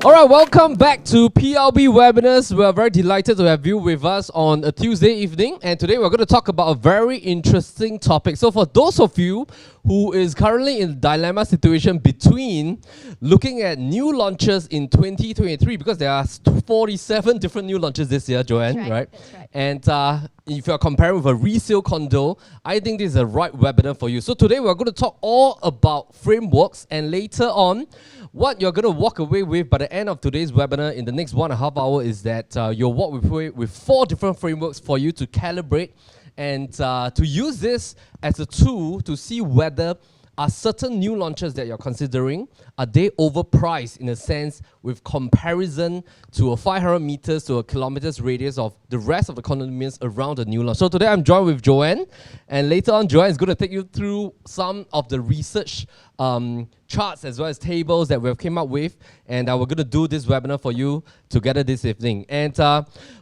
Alright, welcome back to PLB Webinars. We are very delighted to have you with us on a Tuesday evening, and today we're going to talk about a very interesting topic. So for those of you who is currently in a dilemma situation between looking at new launches in 2023, because there are 47 different new launches this year, Joanne, right? That's right. And if you're comparing with a resale condo, I think this is the right webinar for you. So today we're going to talk all about frameworks, and later on, what you're going to walk away with by the end of today's webinar in the next 1.5 hours is that you'll walk away with 4 different frameworks for you to calibrate and to use this as a tool to see whether are certain new launches that you're considering, are they overpriced in a sense with comparison to a 500 meters to a kilometers radius of the rest of the condominiums around the new launch. So today I'm joined with Joanne, and later on Joanne is going to take you through some of the research charts as well as tables that we've came up with, and we're going to do this webinar for you together this evening. And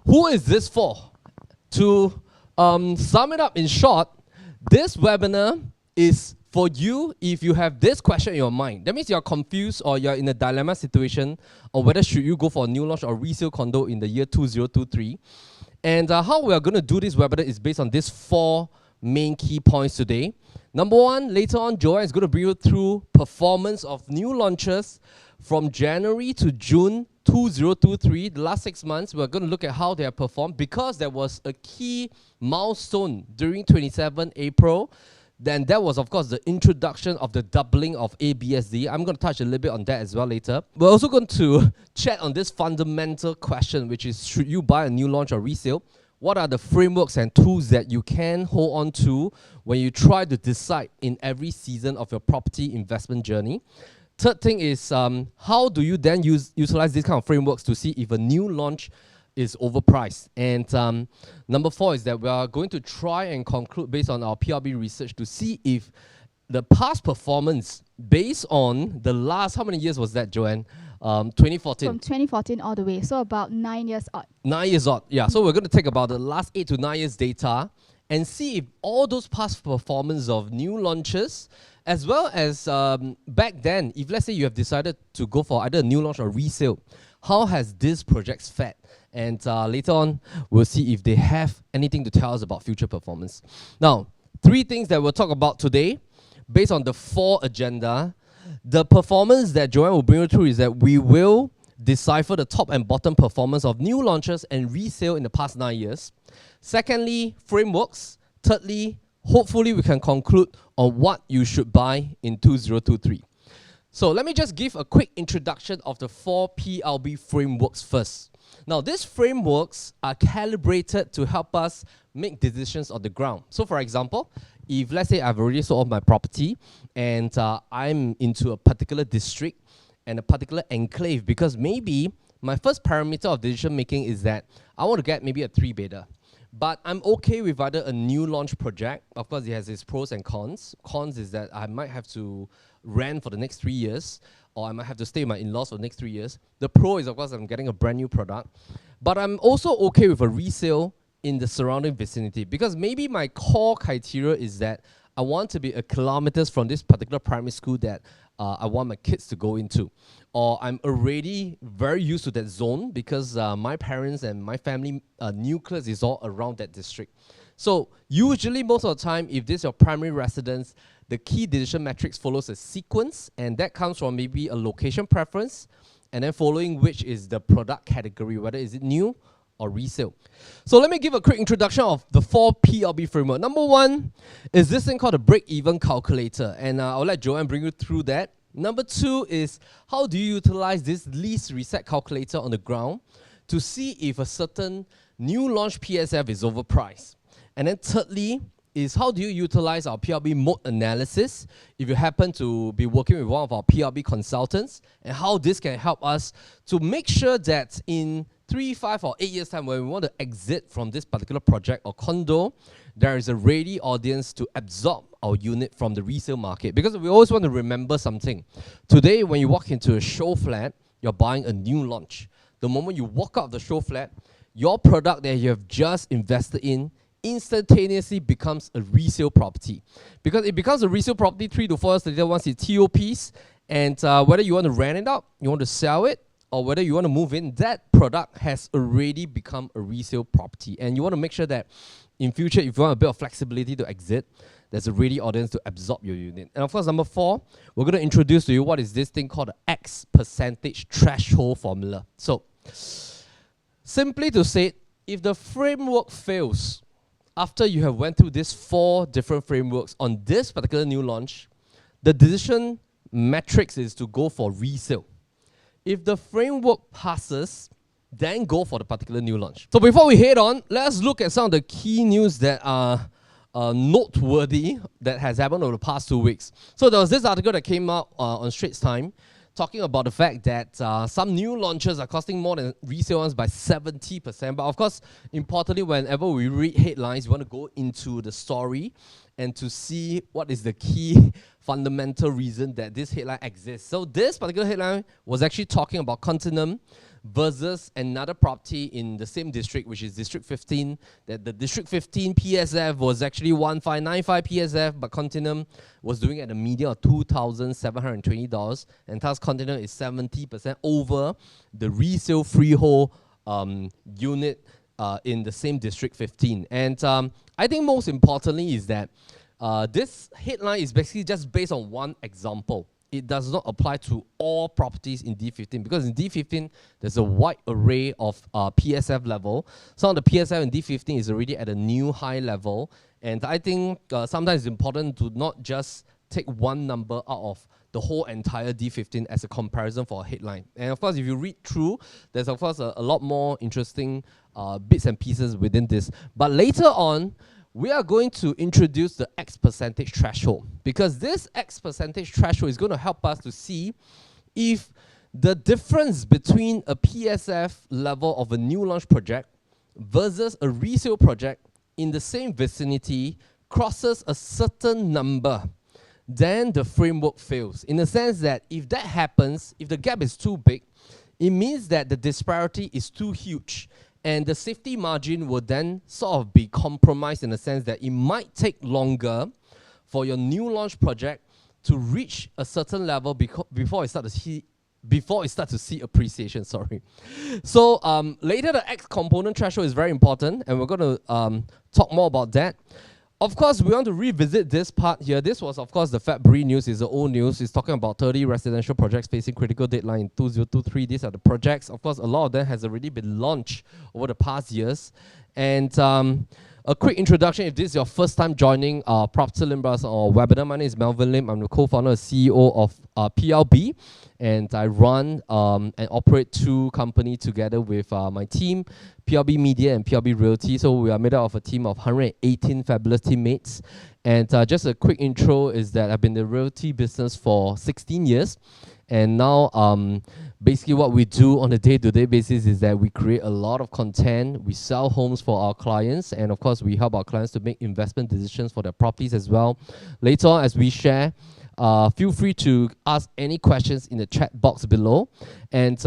who is this for? To sum it up in short, this webinar is for you if you have this question in your mind. That means you're confused or you're in a dilemma situation on whether should you go for a new launch or resale condo in the year 2023. And how we are going to do this webinar is based on these 4 main key points today. Number 1, later on, Joanne is going to bring you through performance of new launches from January to June 2023, the last 6 months. We're going to look at how they have performed because there was a key milestone during 27 April. Then that was, of course, the introduction of the doubling of ABSD. I'm going to touch a little bit on that as well later. We're also going to chat on this fundamental question, which is, should you buy a new launch or resale? What are the frameworks and tools that you can hold on to when you try to decide in every season of your property investment journey? Third thing is, how do you then utilize these kind of frameworks to see if a new launch is overpriced? And number 4 is that we are going to try and conclude based on our PRB research to see if the past performance based on the last, how many years was that, Joanne? 2014. From 2014 all the way, so about 9 years odd. 9 years odd, yeah. So we're going to take about the last 8 to 9 years data and see if all those past performance of new launches, as well as back then, if let's say you have decided to go for either a new launch or resale, how has these projects fared? And later on, we'll see if they have anything to tell us about future performance. Now, 3 things that we'll talk about today, based on the 4 agenda. The performance that Joanne will bring you through is that we will decipher the top and bottom performance of new launches and resale in the past 9 years. Secondly, frameworks. Thirdly, hopefully we can conclude on what you should buy in 2023. So let me just give a quick introduction of the 4 PLB frameworks first. Now, these frameworks are calibrated to help us make decisions on the ground. So for example, if let's say I've already sold off my property and I'm into a particular district and a particular enclave, because maybe my first parameter of decision making is that I want to get maybe a 3-bedder. But I'm okay with either a new launch project. Of course, it has its pros and cons. Cons is that I might have to rent for the next 3 years, or I might have to stay with my in-laws for the next 3 years. The pro is, of course, I'm getting a brand new product. But I'm also okay with a resale in the surrounding vicinity, because maybe my core criteria is that I want to be a kilometers from this particular primary school that I want my kids to go into. Or I'm already very used to that zone because my parents and my family nucleus is all around that district. So usually most of the time, if this is your primary residence, the key decision matrix follows a sequence, and that comes from maybe a location preference, and then following which is the product category, whether is it new or resale. So let me give a quick introduction of the 4 PLB framework. Number 1 is this thing called a break-even calculator, and I'll let Joanne bring you through that. Number 2 is how do you utilize this lease reset calculator on the ground to see if a certain new launch PSF is overpriced. And then thirdly is how do you utilize our PRB Moat analysis if you happen to be working with one of our PRB consultants, and how this can help us to make sure that in 3, 5, or 8 years' time, when we want to exit from this particular project or condo, there is a ready audience to absorb our unit from the resale market. Because we always want to remember something. Today, when you walk into a show flat, you're buying a new launch. The moment you walk out of the show flat, your product that you have just invested in instantaneously becomes a resale property. Because it becomes a resale property 3 to 4 years later once it TOPs, and whether you want to rent it out, you want to sell it, or whether you want to move in, that product has already become a resale property. And you want to make sure that in future, if you want a bit of flexibility to exit, there's a ready audience to absorb your unit. And of course, number 4, we're going to introduce to you what is this thing called the X percentage threshold formula. So, simply to say, if the framework fails, after you have went through these 4 different frameworks on this particular new launch, the decision matrix is to go for resale. If the framework passes, then go for the particular new launch. So before we head on, let's look at some of the key news that are noteworthy that has happened over the past 2 weeks. So there was this article that came out on Straits Times talking about the fact that some new launches are costing more than resale ones by 70%. But of course, importantly, whenever we read headlines, we want to go into the story and to see what is the key fundamental reason that this headline exists. So this particular headline was actually talking about Continental versus another property in the same district, which is District 15, that the District 15 PSF was actually 1595 PSF, but Continental was doing at a median of $2,720, and thus Continental is 70% over the resale freehold unit in the same District 15. And I think most importantly is that this headline is basically just based on one example. It does not apply to all properties in D15, because in D15, there's a wide array of PSF level. Some of the PSF in D15 is already at a new high level. And I think sometimes it's important to not just take one number out of the whole entire D15 as a comparison for a headline. And of course, if you read through, there's of course a lot more interesting bits and pieces within this. But later on, we are going to introduce the X percentage threshold, because this X percentage threshold is going to help us to see if the difference between a PSF level of a new launch project versus a resale project in the same vicinity crosses a certain number, then the framework fails. In the sense that if that happens, if the gap is too big, it means that the disparity is too huge. And the safety margin will then sort of be compromised in the sense that it might take longer for your new launch project to reach a certain level before it starts to see appreciation. Sorry. So later, the X component threshold is very important, and we're going to talk more about that. Of course, we want to revisit this part here. This was, of course, the February news. It's the old news. It's talking about 30 residential projects facing critical deadline in 2023. These are the projects. Of course, a lot of them has already been launched over the past years. And a quick introduction, if this is your first time joining PropertyLimBrothers or webinar, my name is Melvin Lim. I'm the co-founder and CEO of PLB. And I run and operate 2 companies together with my team, PLB Media and PLB Realty. So we are made up of a team of 118 fabulous teammates. And just a quick intro is that I've been in the realty business for 16 years. And now basically what we do on a day-to-day basis is that we create a lot of content. We sell homes for our clients. And of course, we help our clients to make investment decisions for their properties as well. Later on, as we share, feel free to ask any questions in the chat box below. And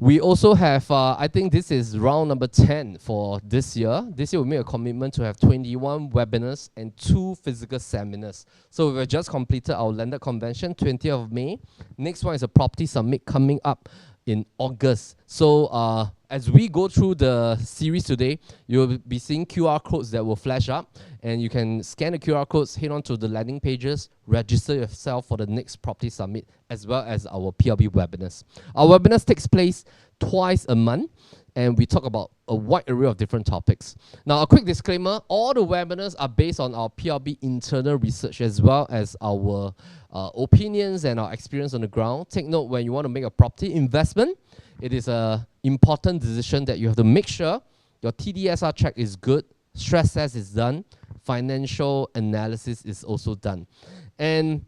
we also have, I think this is round number 10 for this year. This year we made a commitment to have 21 webinars and 2 physical seminars. So we've just completed our landed convention, 20th of May. Next one is a property summit coming up in August. So as we go through the series today, you'll be seeing QR codes that will flash up, and you can scan the QR codes, head on to the landing pages, register yourself for the next property summit, as well as our PLB webinars. Our webinars takes place twice a month, and we talk about a wide array of different topics. Now, a quick disclaimer, all the webinars are based on our PLB internal research as well as our opinions and our experience on the ground. Take note, when you want to make a property investment, it is an important decision that you have to make sure your TDSR check is good, stress test is done, financial analysis is also done. And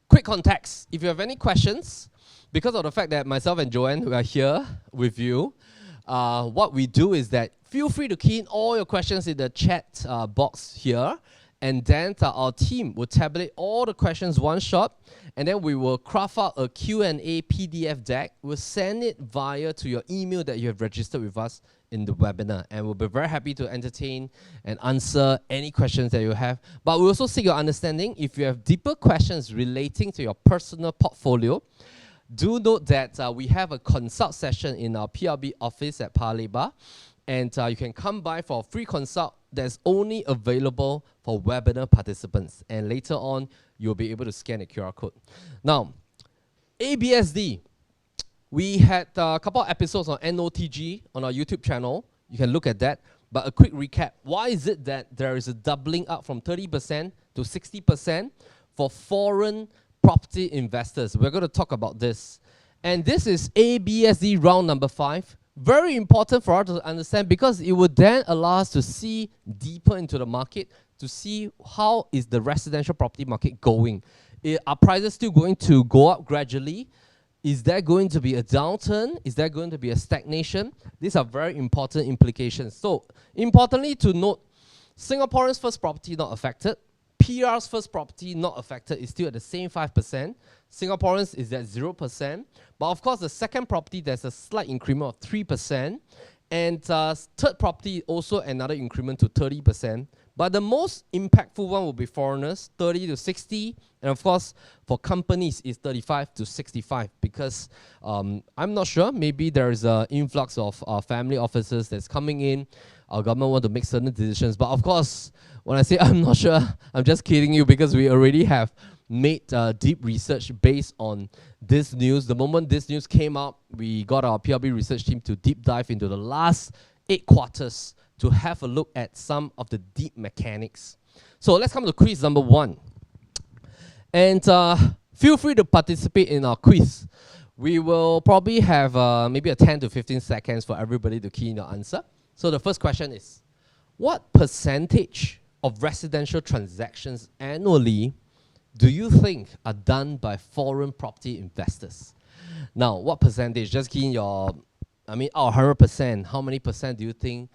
quick context, if you have any questions, because of the fact that myself and Joan are here with you, what we do is that feel free to key in all your questions in the chat box here, and then our team will tabulate all the questions one shot, and then we will craft out a Q&A PDF deck. We'll send it via to your email that you have registered with us in the webinar, and we'll be very happy to entertain and answer any questions that you have. But we also seek your understanding. If you have deeper questions relating to your personal portfolio, do note that we have a consult session in our PRB office at Paya Lebar, and you can come by for a free consult that's only available for webinar participants. And later on, you'll be able to scan a QR code. Now, ABSD. We had a couple of episodes on NOTG on our YouTube channel. You can look at that. But a quick recap. Why is it that there is a doubling up from 30% to 60% for foreign property investors? We're going to talk about this. And this is ABSD round number 5. Very important for us to understand because it would then allow us to see deeper into the market, to see how is the residential property market going. Are prices still going to go up gradually? Is there going to be a downturn? Is there going to be a stagnation? These are very important implications. So, importantly to note, Singaporeans' first property not affected. PR's first property not affected is still at the same 5%. Singaporeans is at 0%. But of course, the second property, there's a slight increment of 3%. And third property, also another increment to 30%. But the most impactful one will be foreigners, 30 to 60. And of course, for companies, it's 35 to 65. Because I'm not sure, maybe there is an influx of family offices that's coming in. Our government want to make certain decisions. But of course, when I say I'm not sure, I'm just kidding you because we already have made deep research based on this news. The moment this news came out, we got our PRB research team to deep dive into the last 8 quarters to have a look at some of the deep mechanics. So let's come to quiz number 1. And feel free to participate in our quiz. We will probably have maybe a 10 to 15 seconds for everybody to key in your answer. So the first question is, what percentage of residential transactions annually do you think are done by foreign property investors? Now, what percentage? Just key in your, out of 100%, how many percent do you think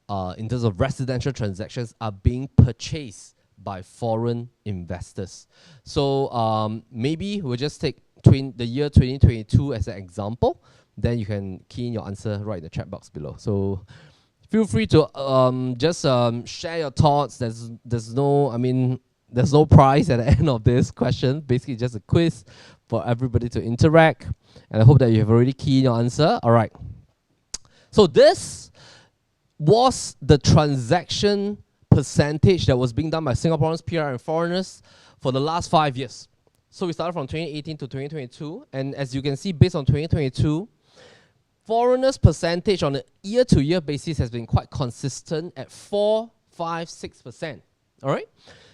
in terms of residential transactions are being purchased by foreign investors? So maybe we'll just take the year 2022 as an example. Then you can key in your answer right in the chat box below. So feel free to just share your thoughts. There's no prize at the end of this question. Basically, just a quiz for everybody to interact. And I hope that you have already keyed your answer. All right. So this was the transaction percentage that was being done by Singaporeans, PR, and foreigners for the last 5 years. So we started from 2018 to 2022. And as you can see, based on 2022, foreigners' percentage on a year-to-year basis has been quite consistent at 4, 5, 6%. All right?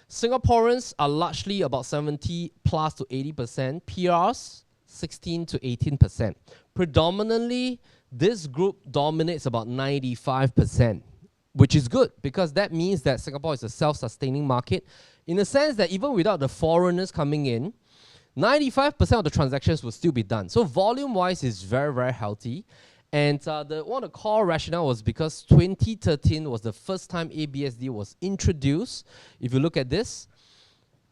Singaporeans are largely about 70 plus to 80%, PRs 16 to 18%. Predominantly, this group dominates about 95%, which is good because that means that Singapore is a self-sustaining market in the sense that even without the foreigners coming in, 95% of the transactions will still be done. So volume-wise, it's very, very healthy. And one of the core rationale was because 2013 was the first time ABSD was introduced. If you look at this,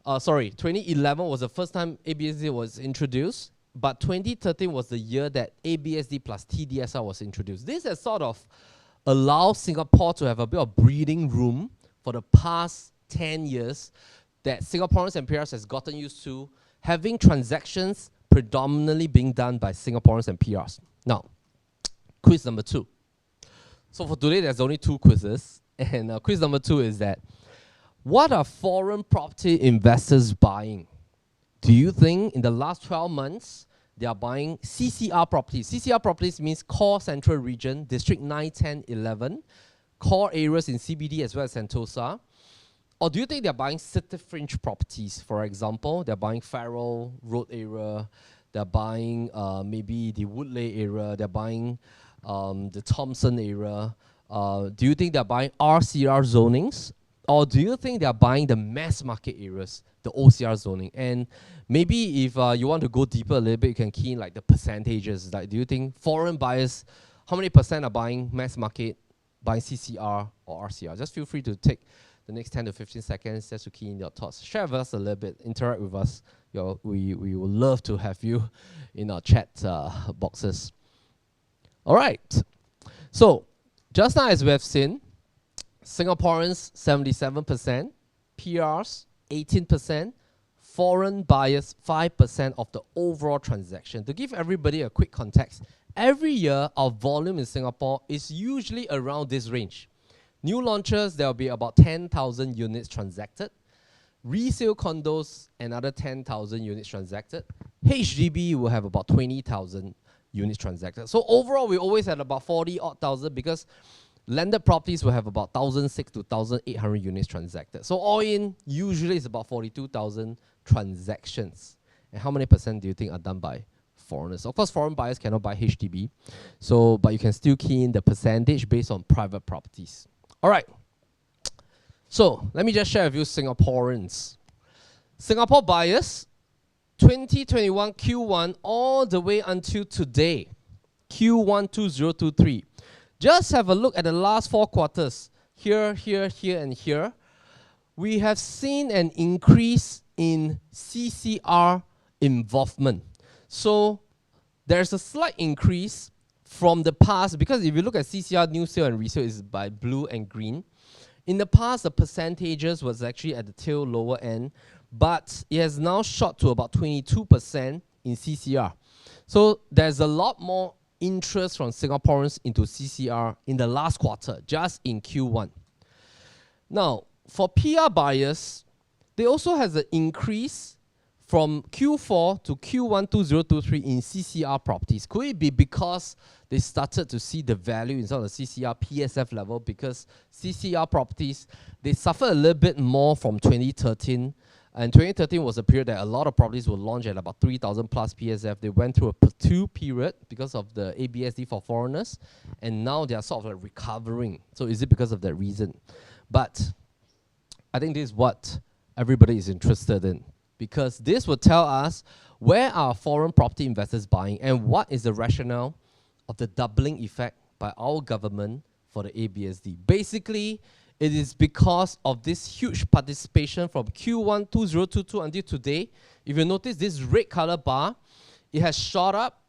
2011 was the first time ABSD was introduced, but 2013 was the year that ABSD plus TDSR was introduced. This has sort of allowed Singapore to have a bit of breathing room for the past 10 years that Singaporeans and PRs has gotten used to having transactions predominantly being done by Singaporeans and PRs. Now, quiz number 2. So for today, there's only 2 quizzes. And quiz number 2 is that, what are foreign property investors buying? Do you think in the last 12 months, they are buying CCR properties? CCR properties means Core Central Region, District 9, 10, 11, core areas in CBD as well as Sentosa. Or do you think they're buying city fringe properties? For example, they're buying Farrell Road area, they're buying maybe the Woodley area, they're buying the Thompson area. Do you think they're buying RCR zonings? Or do you think they're buying the mass market areas, the OCR zoning? And maybe if you want to go deeper a little bit, you can key in like the percentages. Like, do you think foreign buyers, how many percent are buying mass market, buying CCR or RCR? Just feel free to take the next 10 to 15 seconds just to key in your thoughts. Share with us a little bit, interact with us. We would love to have you in our chat boxes. All right. So just now, as we have seen, Singaporeans 77%, PRs 18%, foreign buyers 5% of the overall transaction. To give everybody a quick context, every year our volume in Singapore is usually around this range. New launches, there will be about 10,000 units transacted. Resale condos, another 10,000 units transacted. HDB will have about 20,000 units transacted. So overall, we always had about 40,000 because landed properties will have about 1,600 to 1,800 units transacted. So all in, usually it's about 42,000 transactions. And how many percent do you think are done by foreigners? Of course, foreign buyers cannot buy HDB, but you can still key in the percentage based on private properties. All right. So let me just share with you Singaporeans. Singapore buyers, 2021 Q1 all the way until today, Q1 2023. Just have a look at the last 4 quarters. Here, here, here, and here. We have seen an increase in CCR involvement. So there's a slight increase from the past, because if you look at CCR, new sale and resale is by blue and green. In the past, the percentages was actually at the tail lower end, but it has now shot to about 22% in CCR. So there's a lot more interest from Singaporeans into CCR in the last quarter, just in Q1. Now, for PR buyers, they also has an increase from Q4 to Q1 2023 in CCR properties. Could it be because they started to see the value in some of the CCR PSF level, because CCR properties, they suffered a little bit more from 2013. And 2013 was a period that a lot of properties were launched at about 3,000 plus PSF. They went through a plateau period because of the ABSD for foreigners, and now they are sort of like recovering. So is it because of that reason? But I think this is what everybody is interested in, because this will tell us where are foreign property investors buying and what is the rationale of the doubling effect by our government for the ABSD. Basically, it is because of this huge participation from Q1 2022 until today. If you notice this red color bar, it has shot up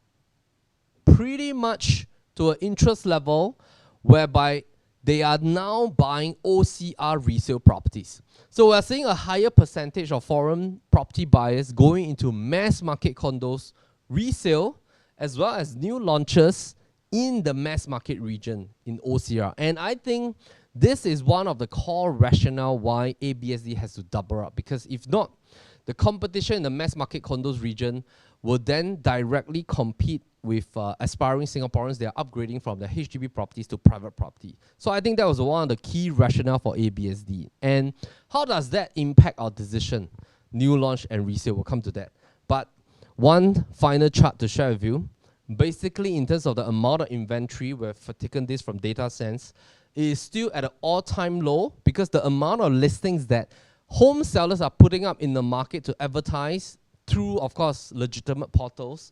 pretty much to an interest level whereby they are now buying OCR resale properties. So we're seeing a higher percentage of foreign property buyers going into mass market condos, resale, as well as new launches in the mass market region in OCR. And I think this is one of the core rationale why ABSD has to double up, because if not, the competition in the mass market condos region will then directly compete with aspiring Singaporeans. They are upgrading from the HDB properties to private property. So I think that was one of the key rationale for ABSD. And how does that impact our decision? New launch and resale, we'll come to that. But one final chart to share with you. Basically, in terms of the amount of inventory, we've taken this from DataSense, is still at an all-time low, because the amount of listings that home sellers are putting up in the market to advertise through, of course, legitimate portals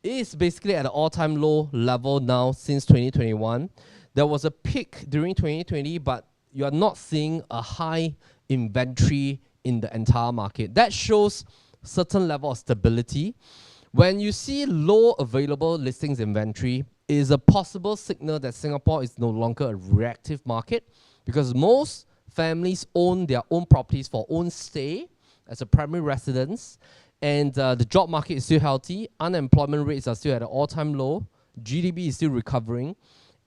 is basically at an all-time low level now since 2021. There was a peak during 2020, but you are not seeing a high inventory in the entire market. That shows certain level of stability. When you see low available listings inventory, it is a possible signal that Singapore is no longer a reactive market, because most families own their own properties for own stay as a primary residence, and the job market is still healthy, unemployment rates are still at an all-time low, GDP is still recovering,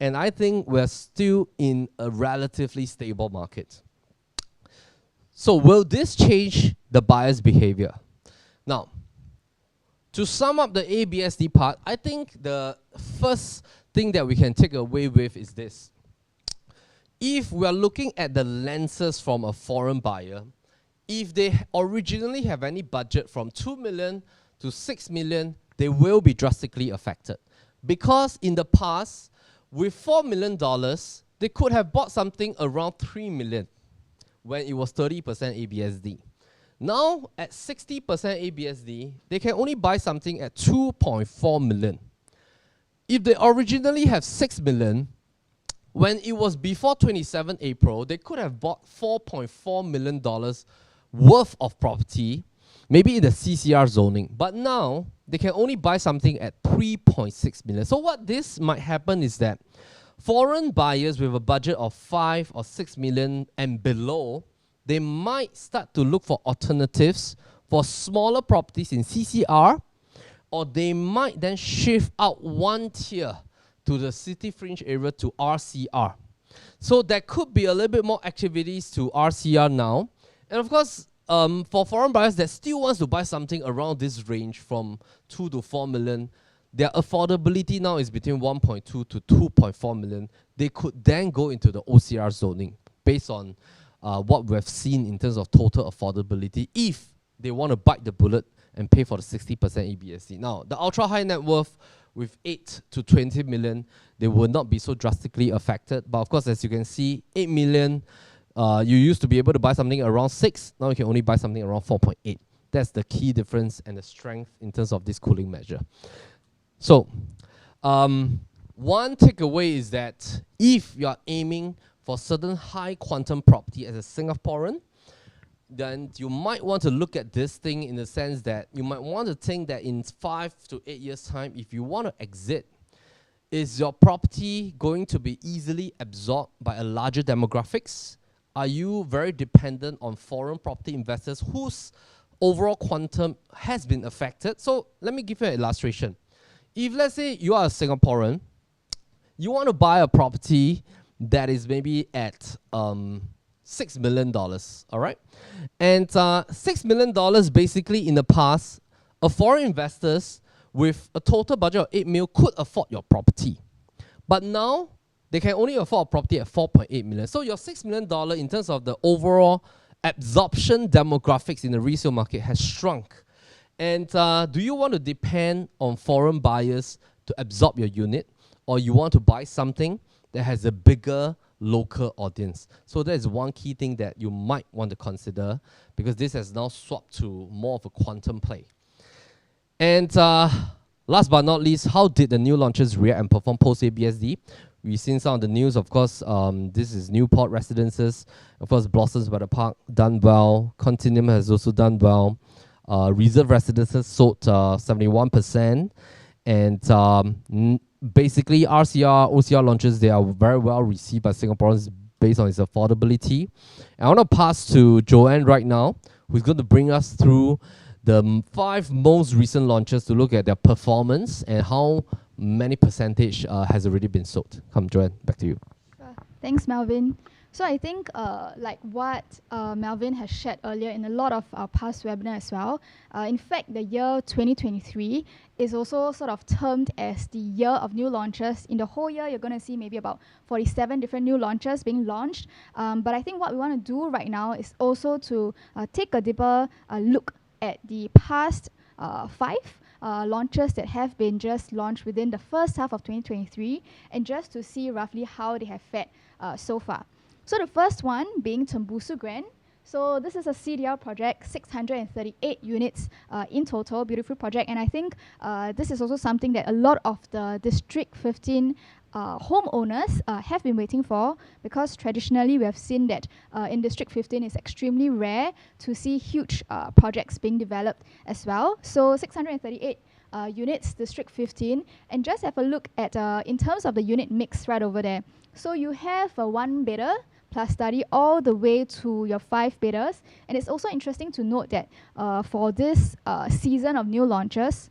and I think we're still in a relatively stable market. So will this change the buyer's behavior? Now, to sum up the ABSD part, I think the first thing that we can take away with is this. If we are looking at the lenses from a foreign buyer, if they originally have any budget from 2 million to 6 million, they will be drastically affected. Because in the past, with $4 million, they could have bought something around 3 million when it was 30% ABSD. Now, at 60% ABSD, they can only buy something at 2.4 million. If they originally have 6 million, when it was before 27 April, they could have bought $4.4 million worth of property, maybe in the CCR zoning. But now, they can only buy something at 3.6 million. So what this might happen is that foreign buyers with a budget of 5 or 6 million and below, they might start to look for alternatives for smaller properties in CCR, or they might then shift out one tier to the city fringe area to RCR. So there could be a little bit more activities to RCR now. And of course, for foreign buyers that still wants to buy something around this range from 2 to 4 million, their affordability now is between 1.2 to 2.4 million. They could then go into the OCR zoning based on what we've seen in terms of total affordability if they want to bite the bullet and pay for the 60% EBSD. Now, the ultra high net worth with 8 to 20 million, they will not be so drastically affected. But of course, as you can see, 8 million, you used to be able to buy something around 6. Now you can only buy something around 4.8. That's the key difference and the strength in terms of this cooling measure. So, one takeaway is that if you are aiming for certain high quantum property as a Singaporean, then you might want to look at this thing in the sense that you might want to think that in 5 to 8 years' time, if you want to exit, is your property going to be easily absorbed by a larger demographics? Are you very dependent on foreign property investors whose overall quantum has been affected? So let me give you an illustration. If let's say you are a Singaporean, you want to buy a property that is maybe at $6 million, all right? And $6 million basically in the past, a foreign investors with a total budget of 8 mil could afford your property. But now, they can only afford a property at 4.8 million. So your $6 million in terms of the overall absorption demographics in the resale market has shrunk. And do you want to depend on foreign buyers to absorb your unit, or you want to buy something that has a bigger local audience? So that is one key thing that you might want to consider, because this has now swapped to more of a quantum play. And last but not least, how did the new launches react and perform post-ABSD? We've seen some of the news, of course. This is Newport Residences. Of course, Blossoms by the Park, done well. Continuum has also done well. Reserve Residences sold 71%. And basically, RCR, OCR launches, they are very well received by Singaporeans based on its affordability. And I want to pass to Joan right now, who's going to bring us through the 5 most recent launches to look at their performance and how many percentage has already been sold. Come, Joan, back to you. Sure. Thanks, Melvin. So I think like what Melvin has shared earlier in a lot of our past webinars as well, in fact, the year 2023 is also sort of termed as the year of new launches. In the whole year, you're going to see maybe about 47 different new launches being launched. But I think what we want to do right now is also to take a deeper look at the past 5 launches that have been just launched within the first half of 2023, and just to see roughly how they have fared so far. So the first one being Tembusu Grand. So this is a CDR project, 638 units in total, beautiful project. And I think this is also something that a lot of the District 15 homeowners have been waiting for, because traditionally we have seen that in District 15 it's extremely rare to see huge projects being developed as well. So 638 units, District 15, and just have a look at in terms of the unit mix right over there. So you have a 1-bedder plus study all the way to your 5-bedders, and it's also interesting to note that for this season of new launches,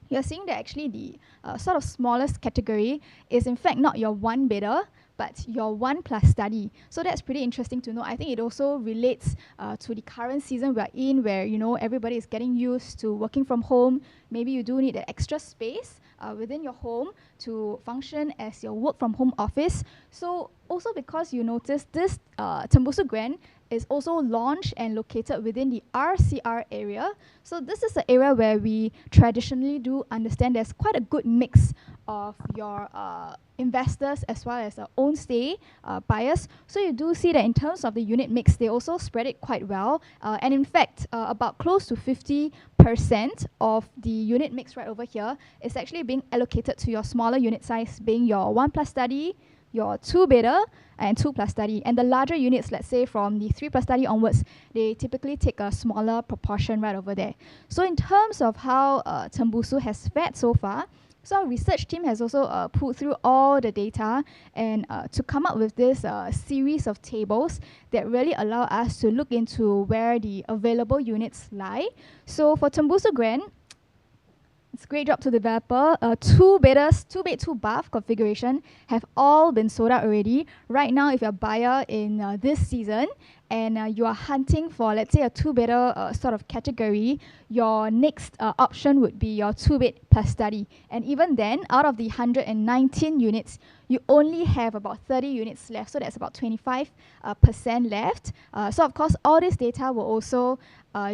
you're seeing that actually the sort of smallest category is in fact not your 1-bedder, but your 1 plus study. So that's pretty interesting to know. I think it also relates to the current season we're in, where everybody is getting used to working from home. Maybe you do need an extra space within your home to function as your work from home office. So also because you notice this Tembusu Grand is also launched and located within the RCR area. So this is the area where we traditionally do understand there's quite a good mix of your investors as well as own stay buyers. So you do see that in terms of the unit mix, they also spread it quite well. And in fact, about close to 50% of the unit mix right over here is actually being allocated to your smaller unit size, being your 1 plus study, your 2-bedder, and 2 plus study. And the larger units, let's say from the 3 plus study onwards, they typically take a smaller proportion right over there. So in terms of how Tembusu has fared so far, So our research team has also pulled through all the data and to come up with this series of tables that really allow us to look into where the available units lie. So for Tembusu Grand, it's a great job to the developer. Two bed, two bath configuration have all been sold out already. Right now, if you're a buyer in this season and you are hunting for, let's say, a two-bedder sort of category, your next option would be your two-bed plus study. And even then, out of the 119 units, you only have about 30 units left. So that's about 25% left. So of course, all this data will also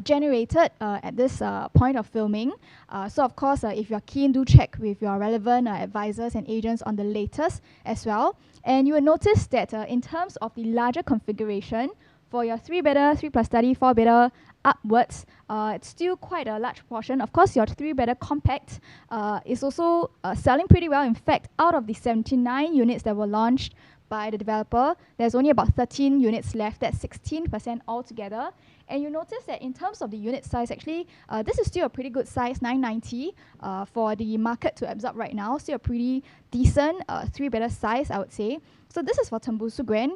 generated at this point of filming. So of course, if you're keen, do check with your relevant advisors and agents on the latest as well. And you will notice that in terms of the larger configuration, for your 3-bedder, 3 plus study, 4-bedder upwards, it's still quite a large portion. Of course, your 3-bedder compact is also selling pretty well. In fact, out of the 79 units that were launched by the developer, there's only about 13 units left. That's 16% altogether. And you notice that in terms of the unit size, actually, this is still a pretty good size, 990 for the market to absorb right now. Still a pretty decent 3-bedder size, I would say. So this is for Tembusu Grand.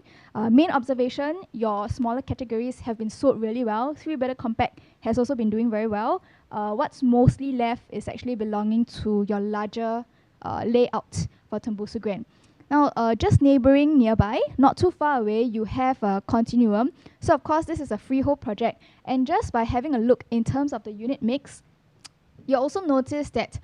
Main observation, your smaller categories have been sold really well. 3-bedder compact has also been doing very well. What's mostly left is actually belonging to your larger layout for Tembusu Grand. Now, just neighboring nearby, not too far away, you have a Continuum. So of course, this is a freehold project. And just by having a look in terms of the unit mix, you also notice that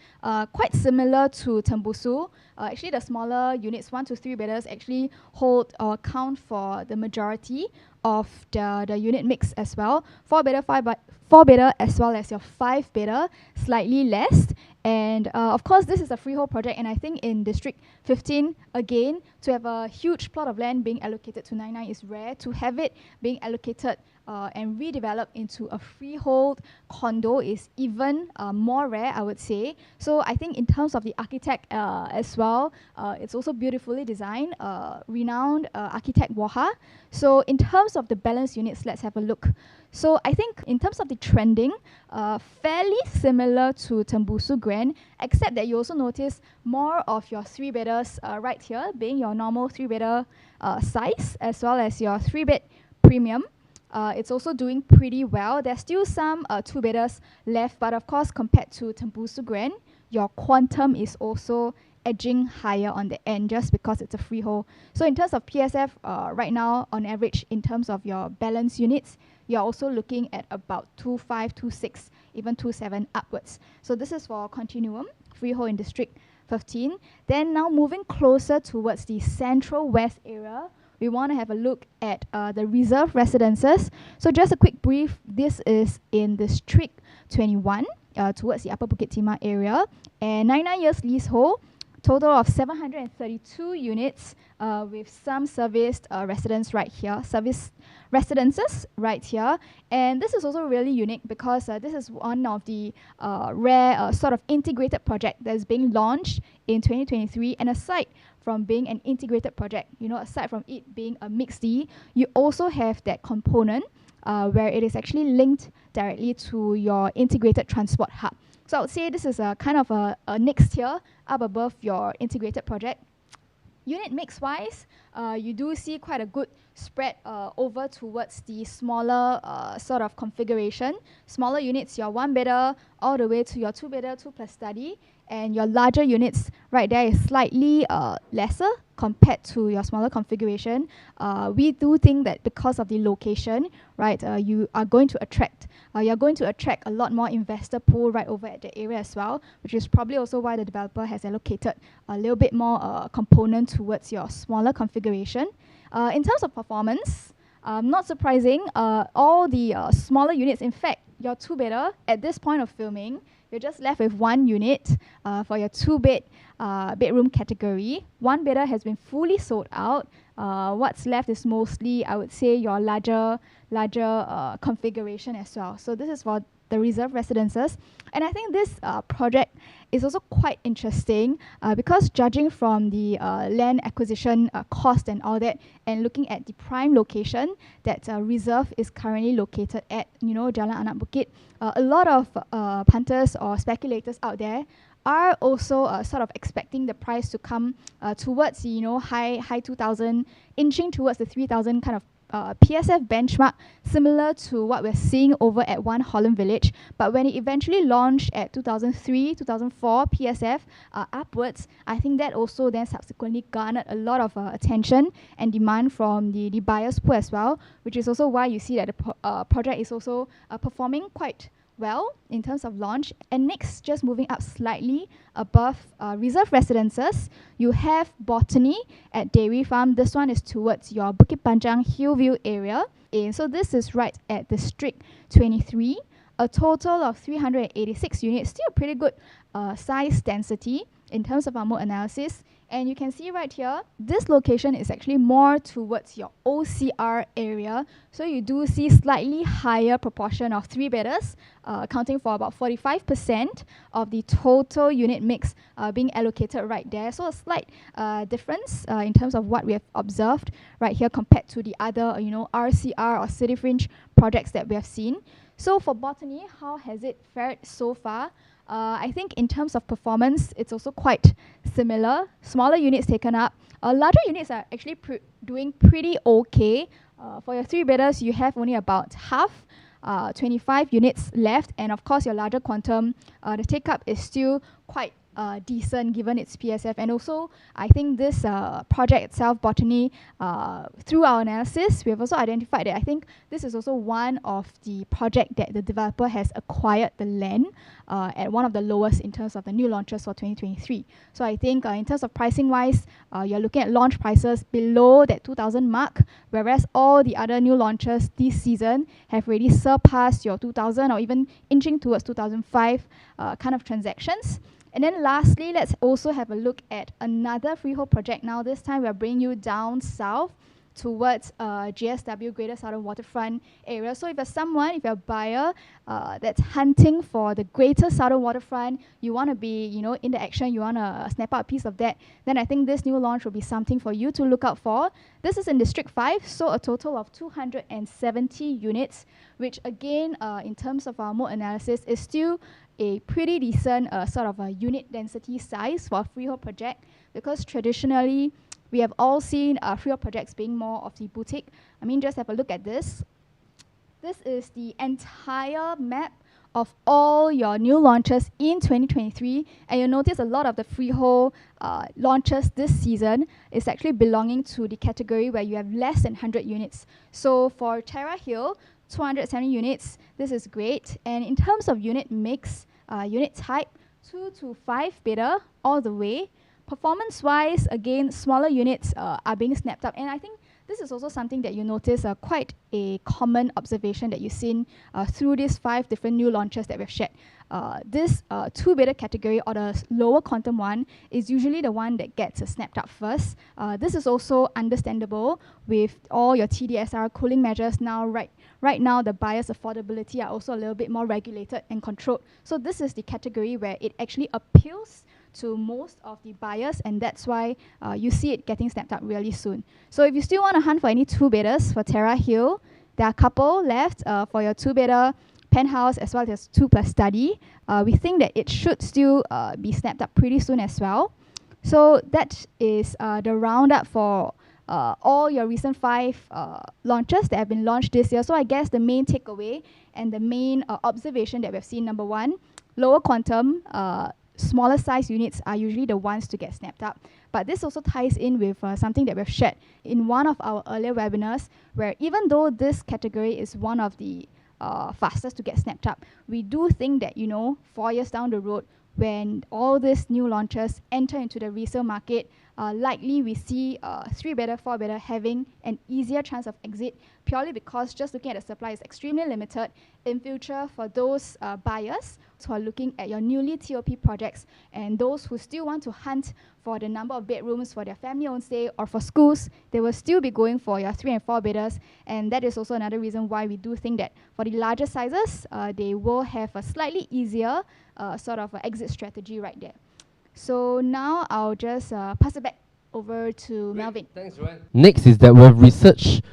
quite similar to Tembusu, actually the smaller units, 1 to 3 bedders, actually hold or account for the majority of the unit mix as well. 4-bedder, 4-bedder as well as your 5-bedder, slightly less. And of course, this is a freehold project, and I think in District 15, again, to have a huge plot of land being allocated to 99 is rare. To have it being allocated and redeveloped into a freehold condo is even more rare, I would say. So I think in terms of the architect as well, it's also beautifully designed, renowned architect Waha. So in terms of the balanced units, let's have a look. So I think in terms of the trending, fairly similar to Tembusu Grand, except that you also notice more of your 3-bedders right here, being your normal 3-bedder size, as well as your 3-bed premium. It's also doing pretty well. There's still some 2-bedders left, but of course, compared to Tembusu Grand, your quantum is also edging higher on the end just because it's a freehold. So in terms of PSF, right now, on average, in terms of your balance units, you're also looking at about 2.5, 2.6, even 2.7 upwards. So this is for Continuum, freehold in District 15. Then now moving closer towards the Central West area, we want to have a look at the reserve residences. So just a quick brief, this is in District 21, towards the Upper Bukit Timah area, and 99 years leasehold, total of 732 units with some serviced residents right here, service residences right here. And this is also really unique because this is one of the rare sort of integrated project that's being launched in 2023. And aside from being an integrated project, you know, aside from it being a mixed D, you also have that component where it is actually linked directly to your integrated transport hub. So I would say this is a kind of a next tier up above your integrated project. Unit mix-wise, you do see quite a good spread over towards the smaller sort of configuration. Smaller units, your 1-bedder all the way to your 2-bedder, 2 plus study. And your larger units right there is slightly lesser compared to your smaller configuration. We do think that because of the location, right, you are going to attract a lot more investor pool right over at the area as well, which is probably also why the developer has allocated a little bit more component towards your smaller configuration. In terms of performance, not surprising, all the smaller units, in fact, your 2-bedder at this point of filming, you're just left with 1 unit for your 2-bed bedroom category. 1-bedder has been fully sold out. What's left is mostly, I would say, your larger configuration as well. So this is for the reserve residences. And I think this project is also quite interesting because judging from the land acquisition cost and all that, and looking at the prime location that reserve is currently located at, you know, Jalan Anak Bukit, a lot of punters or speculators out there are also sort of expecting the price to come towards high 2000, inching towards the 3000 kind of PSF benchmark, similar to what we're seeing over at One Holland Village. But when it eventually launched at 2003, 2004 PSF upwards, I think that also then subsequently garnered a lot of attention and demand from the buyers pool as well, which is also why you see that the project is also performing quite well in terms of launch. And next, just moving up slightly above reserve residences, you have Botany at Dairy Farm. This one is towards your Bukit Panjang Hillview area. And so this is right at District 23. A total of 386 units, still a pretty good size density in terms of our Moat analysis. And you can see right here, this location is actually more towards your OCR area. So you do see slightly higher proportion of 3-bedders, accounting for about 45% of the total unit mix being allocated right there. So a slight difference in terms of what we have observed right here compared to the other, RCR or City Fringe projects that we have seen. So for Botany, how has it fared so far? I think in terms of performance, it's also quite similar. Smaller units taken up. Larger units are actually doing pretty okay. For your 3-bedders, you have only about half, 25 units left. And of course, your larger quantum, the take-up is still quite decent given its PSF. And also, I think this project itself, Botany, through our analysis, we have also identified that I think this is also one of the project that the developer has acquired the land at one of the lowest in terms of the new launches for 2023. So I think in terms of pricing wise, you're looking at launch prices below that 2000 mark, whereas all the other new launches this season have already surpassed your 2000 or even inching towards 2005 kind of transactions. And then lastly, let's also have a look at another freehold project. Now this time we're bringing you down south towards GSW, Greater Southern Waterfront area. So if you're a buyer that's hunting for the Greater Southern Waterfront, you want to be, in the action, you want to snap out a piece of that, then I think this new launch will be something for you to look out for. This is in District 5, so a total of 270 units, which again, in terms of our Moat analysis, is still a pretty decent sort of a unit density size for a freehold project, because traditionally we have all seen freehold projects being more of the boutique. I mean, just have a look at this. This is the entire map of all your new launches in 2023, and you'll notice a lot of the freehold launches this season is actually belonging to the category where you have less than 100 units. So for Terra Hill, 270 units, this is great. And in terms of unit mix, unit type, 2 to 5 bedder all the way. Performance-wise, again, smaller units are being snapped up. And I think this is also something that you notice quite a common observation that you've seen through these 5 different new launches that we've shared. This 2-bedder category, or the lower quantum one, is usually the one that gets snapped up first. This is also understandable with all your TDSR cooling measures now. Right now, the buyer's affordability are also a little bit more regulated and controlled. So this is the category where it actually appeals to most of the buyers, and that's why you see it getting snapped up really soon. So if you still want to hunt for any 2-bedders for Terra Hill, there are a couple left for your 2-bedder penthouse as well as 2+ study. We think that it should still be snapped up pretty soon as well. So that is the roundup for all your recent 5 launches that have been launched this year. So I guess the main takeaway and the main observation that we've seen, number one, lower quantum, smaller size units are usually the ones to get snapped up. But this also ties in with something that we've shared in one of our earlier webinars, where even though this category is one of the fastest to get snapped up, we do think that 4 years down the road, when all these new launches enter into the resale market, likely we see 3-bedder, 4-bedder having an easier chance of exit, purely because just looking at the supply is extremely limited. In future, for those buyers who are looking at your newly TOP projects and those who still want to hunt for the number of bedrooms for their family-owned stay or for schools, they will still be going for your 3 and 4-bedders. And that is also another reason why we do think that for the larger sizes, they will have a slightly easier sort of exit strategy right there. So now I'll just pass it back over to Melvin. Thanks, Joan. Next is that we've researched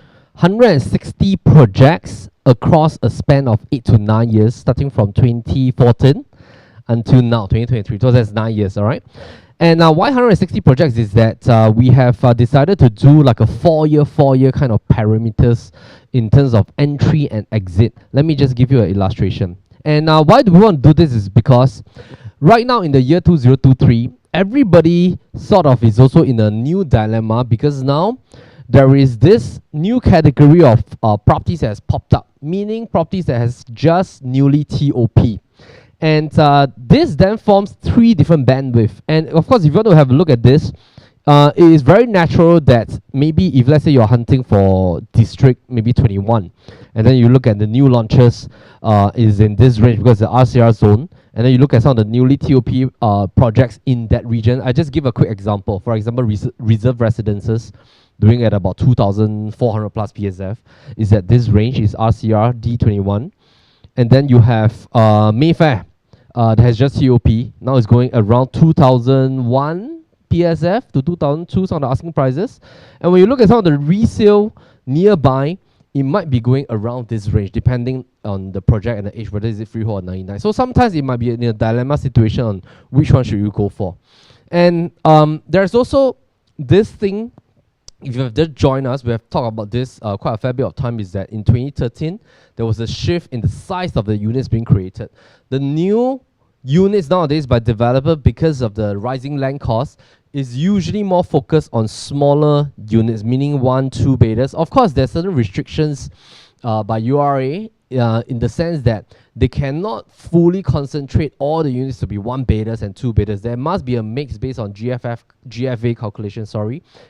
160 projects across a span of 8 to 9 years, starting from 2014. until now, 2023. So that's 9 years, all right? And why 160 projects is that we have decided to do like a 4-year kind of parameters in terms of entry and exit. Let me just give you an illustration. And why do we want to do this is because right now in the year 2023, everybody sort of is also in a new dilemma because now there is this new category of properties that has popped up, meaning properties that has just newly TOP. And this then forms 3 different bandwidth. And of course, if you want to have a look at this, it is very natural that maybe if let's say you're hunting for district maybe 21, and then you look at the new launches is in this range because the RCR zone, and then you look at some of the newly TOP projects in that region. I just give a quick example. For example, reserve residences doing at about 2,400 plus PSF is at this range is RCR D21. And then you have Mayfair that has just TOP. Now it's going around 2001 PSF to 2002, some of the asking prices. And when you look at some of the resale nearby, it might be going around this range depending on the project and the age, whether is it freehold or 99. So sometimes it might be in a dilemma situation on which one should you go for. And there's also this thing. If you have just joined us, we have talked about this quite a fair bit of time, is that in 2013, there was a shift in the size of the units being created. The new units nowadays by developer, because of the rising land cost, is usually more focused on smaller units, meaning 1, 2 bedders. Of course, there's certain restrictions by URA in the sense that they cannot fully concentrate all the units to be 1 bedders and 2 bedders. There must be a mix based on GFA calculation,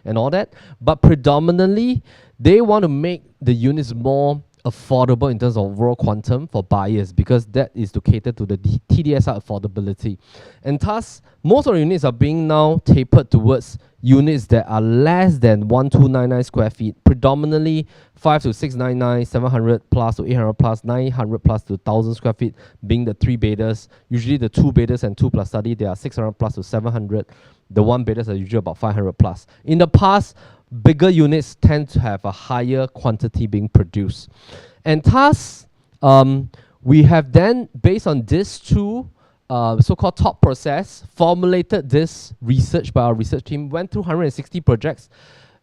and all that. But predominantly, they want to make the units more affordable in terms of overall quantum for buyers, because that is to cater to the TDSR affordability. And thus, most of the units are being now tapered towards units that are less than 1,299 square feet, predominantly 5 to 699, 700 plus to 800 plus, 900 plus to 1,000 square feet being the 3 bedders. Usually the 2 bedders and 2 plus study, they are 600 plus to 700. The 1 bedders are usually about 500 plus. In the past, bigger units tend to have a higher quantity being produced. And thus, we have then, based on these 2 so-called top process, formulated this research by our research team, went through 160 projects.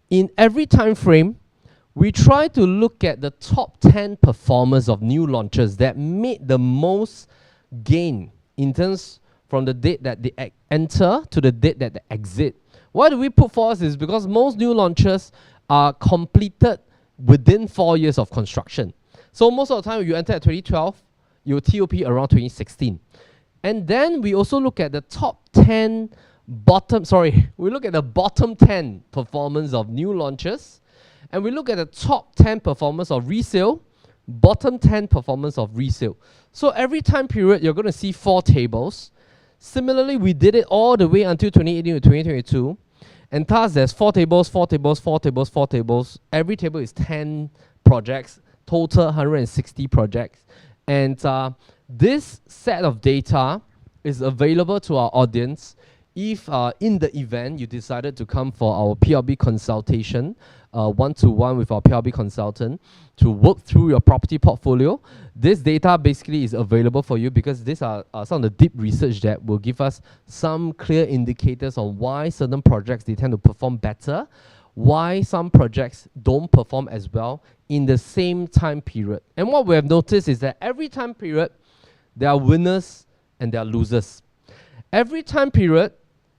In every time frame, we try to look at the top 10 performers of new launches that made the most gain in terms from the date that they enter to the date that they exit. Why do we put forward is because most new launches are completed within 4 years of construction. So most of the time you enter at 2012, you TOP around 2016. And then we also look at the top 10 we look at the bottom 10 performance of new launches, and we look at the top 10 performance of resale, bottom 10 performance of resale. So every time period, you're going to see 4 tables. Similarly, we did it all the way until 2018 to 2022. And thus, there's 4 tables, 4 tables, 4 tables, 4 tables. Every table is 10 projects, total 160 projects. And this set of data is available to our audience if in the event you decided to come for our PLB consultation, one-to-one with our PLB consultant, to work through your property portfolio. This data basically is available for you because these are some of the deep research that will give us some clear indicators on why certain projects they tend to perform better, why some projects don't perform as well in the same time period. And what we have noticed is that every time period, there are winners and there are losers. Every time period,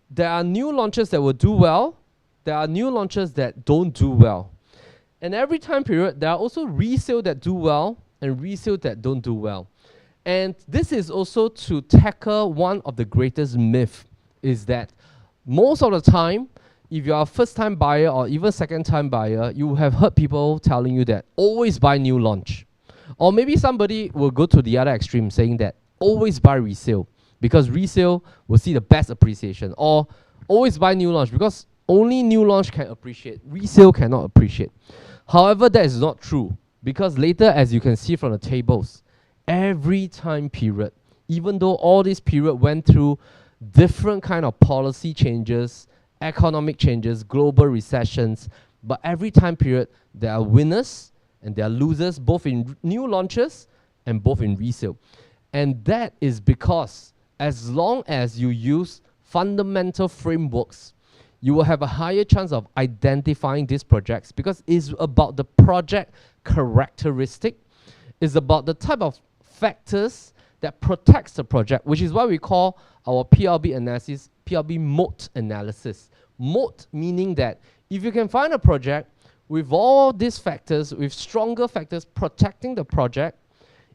there are new launches that will do well, there are new launches that don't do well. And every time period, there are also resale that do well and resale that don't do well. And this is also to tackle one of the greatest myths, is that most of the time, if you are a first-time buyer or even second-time buyer, you have heard people telling you that always buy new launch. Or maybe somebody will go to the other extreme saying that always buy resale because resale will see the best appreciation. Or always buy new launch because only new launch can appreciate, resale cannot appreciate. However, that is not true because later, as you can see from the tables, every time period, even though all this period went through different kind of policy changes, economic changes, global recessions, but every time period, there are winners and there are losers, both in new launches and both in resale. And that is because as long as you use fundamental frameworks, you will have a higher chance of identifying these projects, because it's about the project characteristic, it's about the type of factors that protects the project, which is why we call our PLB analysis PLB Moat analysis. Moat meaning that if you can find a project with all these factors, with stronger factors protecting the project,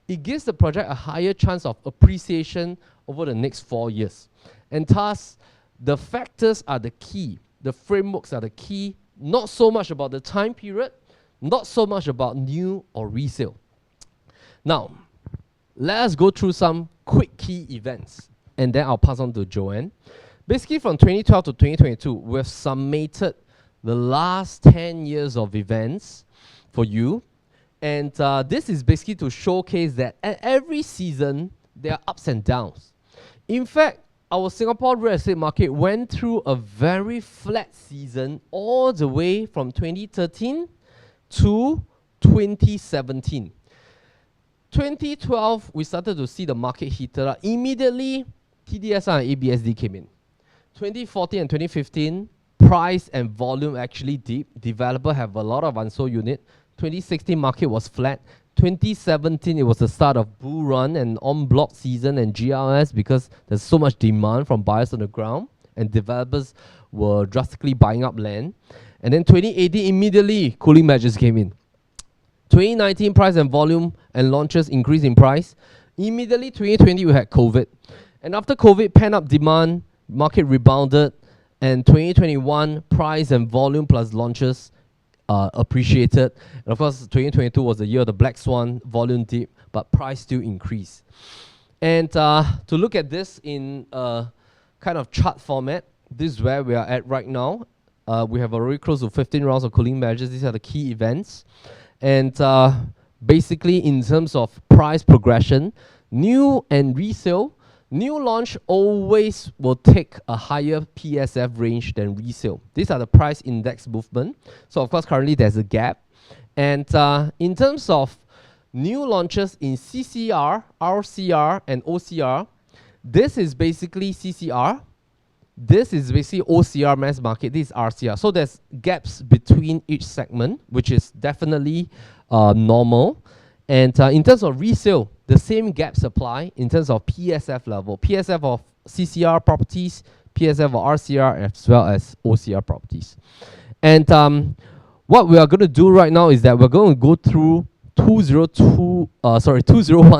it gives the project a higher chance of appreciation over the next 4 years. And thus, the factors are the key, the frameworks are the key, not so much about the time period, not so much about new or resale. Now, let us go through some quick key events, and then I'll pass on to Joanne. Basically, from 2012 to 2022, we've summated the last 10 years of events for you. And this is basically to showcase that at every season, there are ups and downs. In fact, our Singapore real estate market went through a very flat season all the way from 2013 to 2017. 2012, we started to see the market heated up. Immediately, TDSR and ABSD came in. 2014 and 2015, price and volume actually dipped. Developer have a lot of unsold unit. 2016 market was flat. 2017, it was the start of bull run and on-block season and GRS, because there's so much demand from buyers on the ground and developers were drastically buying up land. And then 2018, immediately cooling measures came in. 2019, price and volume and launches increased in price. Immediately 2020, we had COVID. And after COVID, pent-up demand, market rebounded, and 2021, price and volume plus launches appreciated. And of course, 2022 was the year of the black swan, volume dip, but price still increased. And to look at this in a kind of chart format, this is where we are at right now. We have already close to 15 rounds of cooling measures. These are the key events. And basically, in terms of price progression, new and resale, new launch always will take a higher PSF range than resale. These are the price index movement. So of course, currently there's a gap. And in terms of new launches in CCR, RCR, and OCR, this is basically CCR. This is basically OCR mass market. This is RCR. So there's gaps between each segment, which is definitely normal. And in terms of resale, the same gaps apply in terms of PSF level. PSF of CCR properties, PSF of RCR, as well as OCR properties. And what we are going to do right now is that we're going to go through 2012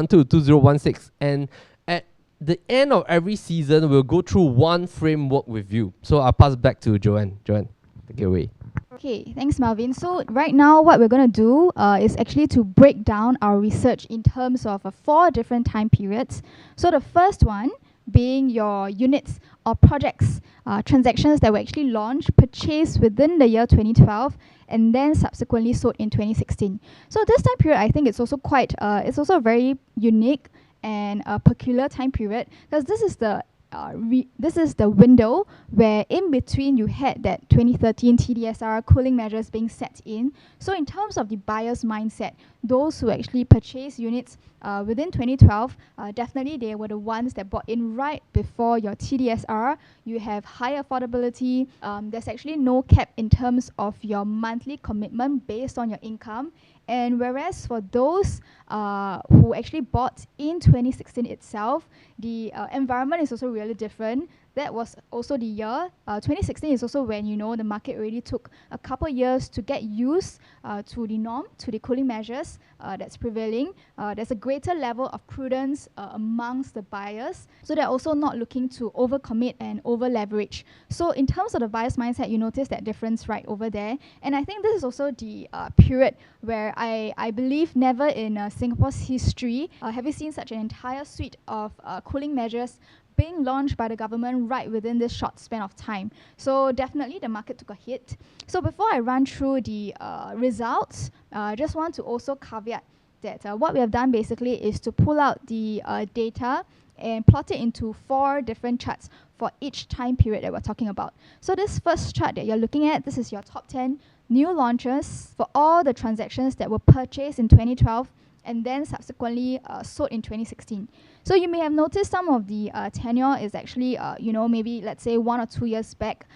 to 2016. And at the end of every season, we'll go through one framework with you. So I'll pass back to Joanne. Joanne, take it away. Okay, thanks, Melvin. So right now, what we're going to do is actually to break down our research in terms of 4 different time periods. So the first one being your units or projects, transactions that were actually launched, purchased within the year 2012, and then subsequently sold in 2016. So this time period, I think it's also quite, it's also a very unique and peculiar time period, because this is the window where in between you had that 2013 TDSR cooling measures being set in. So in terms of the buyer's mindset, those who actually purchased units within 2012, definitely they were the ones that bought in right before your TDSR. You have high affordability. There's actually no cap in terms of your monthly commitment based on your income. And whereas for those who actually bought in 2016 itself, the environment is also really different. That was also the year. 2016 is also when, the market really took a couple years to get used to the norm, to the cooling measures that's prevailing. There's a greater level of prudence amongst the buyers. So they're also not looking to overcommit and over leverage. So in terms of the buyer's mindset, you notice that difference right over there. And I think this is also the period where I believe never in Singapore's history have we seen such an entire suite of cooling measures being launched by the government right within this short span of time. So definitely the market took a hit. So before I run through the results, I just want to also caveat that what we have done basically is to pull out the data and plot it into 4 different charts for each time period that we're talking about. So this first chart that you're looking at, this is your top 10 new launches for all the transactions that were purchased in 2012 and then subsequently sold in 2016. So you may have noticed some of the tenure is actually, maybe let's say 1 or 2 years back.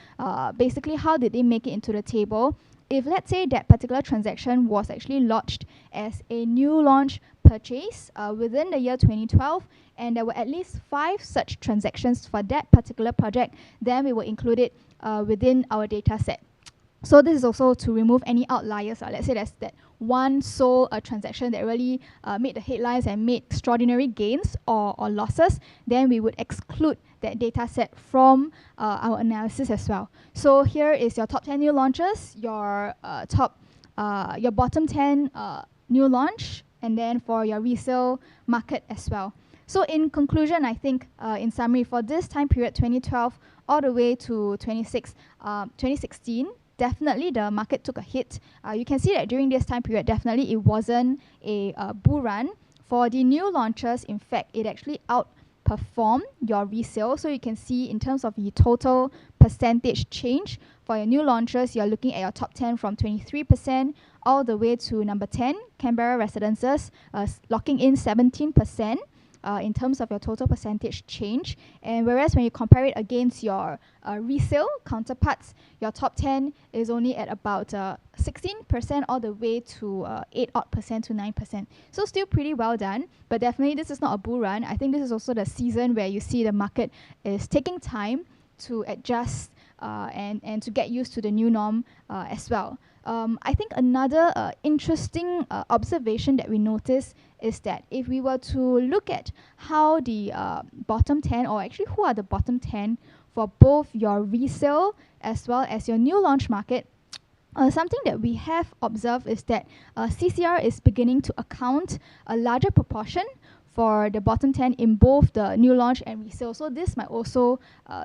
Basically, how did they make it into the table? If let's say that particular transaction was actually lodged as a new launch purchase within the year 2012, and there were at least 5 such transactions for that particular project, then we will include it within our data set. So this is also to remove any outliers. Let's say there's that one sole transaction that really made the headlines and made extraordinary gains or losses, then we would exclude that data set from our analysis as well. So here is your top 10 new launches, your bottom 10 new launch, and then for your resale market as well. So in conclusion, I think in summary, for this time period, 2012 all the way to 2016, definitely the market took a hit. You can see that during this time period, definitely it wasn't a bull run. For the new launches, in fact, it actually outperformed your resale. So you can see in terms of the total percentage change, for your new launches, you're looking at your top 10 from 23% all the way to number 10, Canberra Residences, locking in 17%. In terms of your total percentage change. And whereas when you compare it against your resale counterparts, your top 10 is only at about 16% all the way to 8% to 9%. So still pretty well done, but definitely this is not a bull run. I think this is also the season where you see the market is taking time to adjust and to get used to the new norm as well. I think another interesting observation that we notice is that if we were to look at how the bottom 10, or actually who are the bottom 10 for both your resale as well as your new launch market, something that we have observed is that CCR is beginning to account a larger proportion for the bottom 10 in both the new launch and resale. So this might also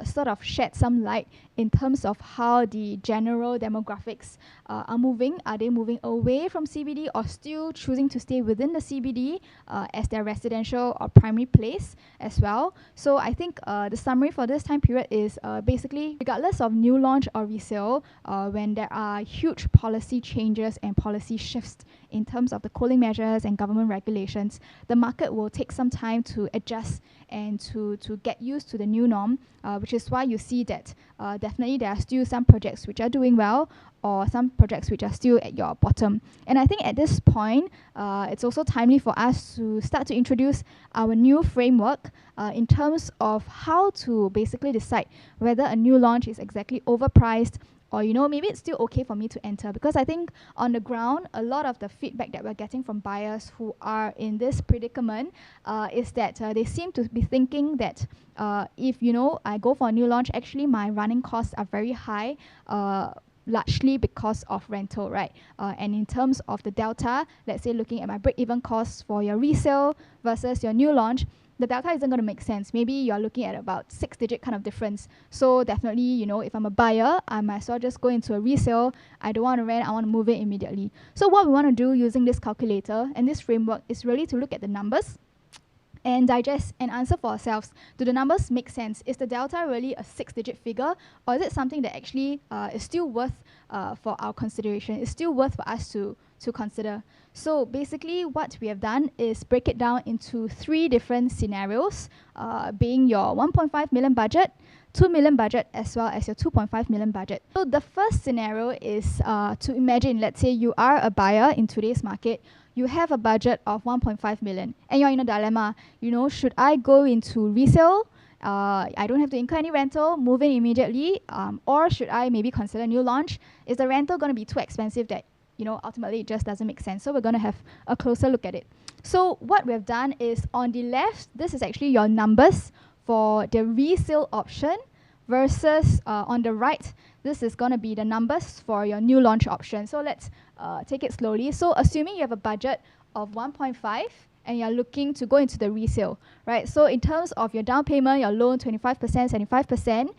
sort of shed some light in terms of how the general demographics are moving. Are they moving away from CBD or still choosing to stay within the CBD as their residential or primary place as well? So I think the summary for this time period is basically, regardless of new launch or resale, when there are huge policy changes and policy shifts in terms of the cooling measures and government regulations, the market will take some time to adjust and to get used to the new norm, which is why you see that definitely there are still some projects which are doing well, or some projects which are still at your bottom. And I think at this point, it's also timely for us to start to introduce our new framework in terms of how to basically decide whether a new launch is exactly overpriced, or maybe it's still okay for me to enter. Because I think on the ground, a lot of the feedback that we're getting from buyers who are in this predicament is that they seem to be thinking that if I go for a new launch, actually my running costs are very high, largely because of rental, right? And in terms of the delta, let's say looking at my break-even costs for your resale versus your new launch, the delta isn't going to make sense. Maybe you're looking at about 6-digit kind of difference. So definitely, if I'm a buyer, I might as well just go into a resale. I don't want to rent, I want to move in immediately. So what we want to do using this calculator and this framework is really to look at the numbers and digest and answer for ourselves. Do the numbers make sense? Is the delta really a 6-digit figure, or is it something that actually is still worth for our consideration? It's still worth for us to consider. So basically what we have done is break it down into 3 different scenarios, being your 1.5 million budget, 2 million budget, as well as your 2.5 million budget. So the first scenario is to imagine, let's say you are a buyer in today's market, you have a budget of 1.5 million and you're in a dilemma, should I go into resale? I don't have to incur any rental, move in immediately, or should I maybe consider new launch? Is the rental going to be too expensive that ultimately it just doesn't make sense? So we're going to have a closer look at it. So what we've done is, on the left, this is actually your numbers for the resale option, versus on the right, this is going to be the numbers for your new launch option. So let's take it slowly. So assuming you have a budget of 1.5 and you're looking to go into the resale, right? So in terms of your down payment, your loan, 25%, 75%,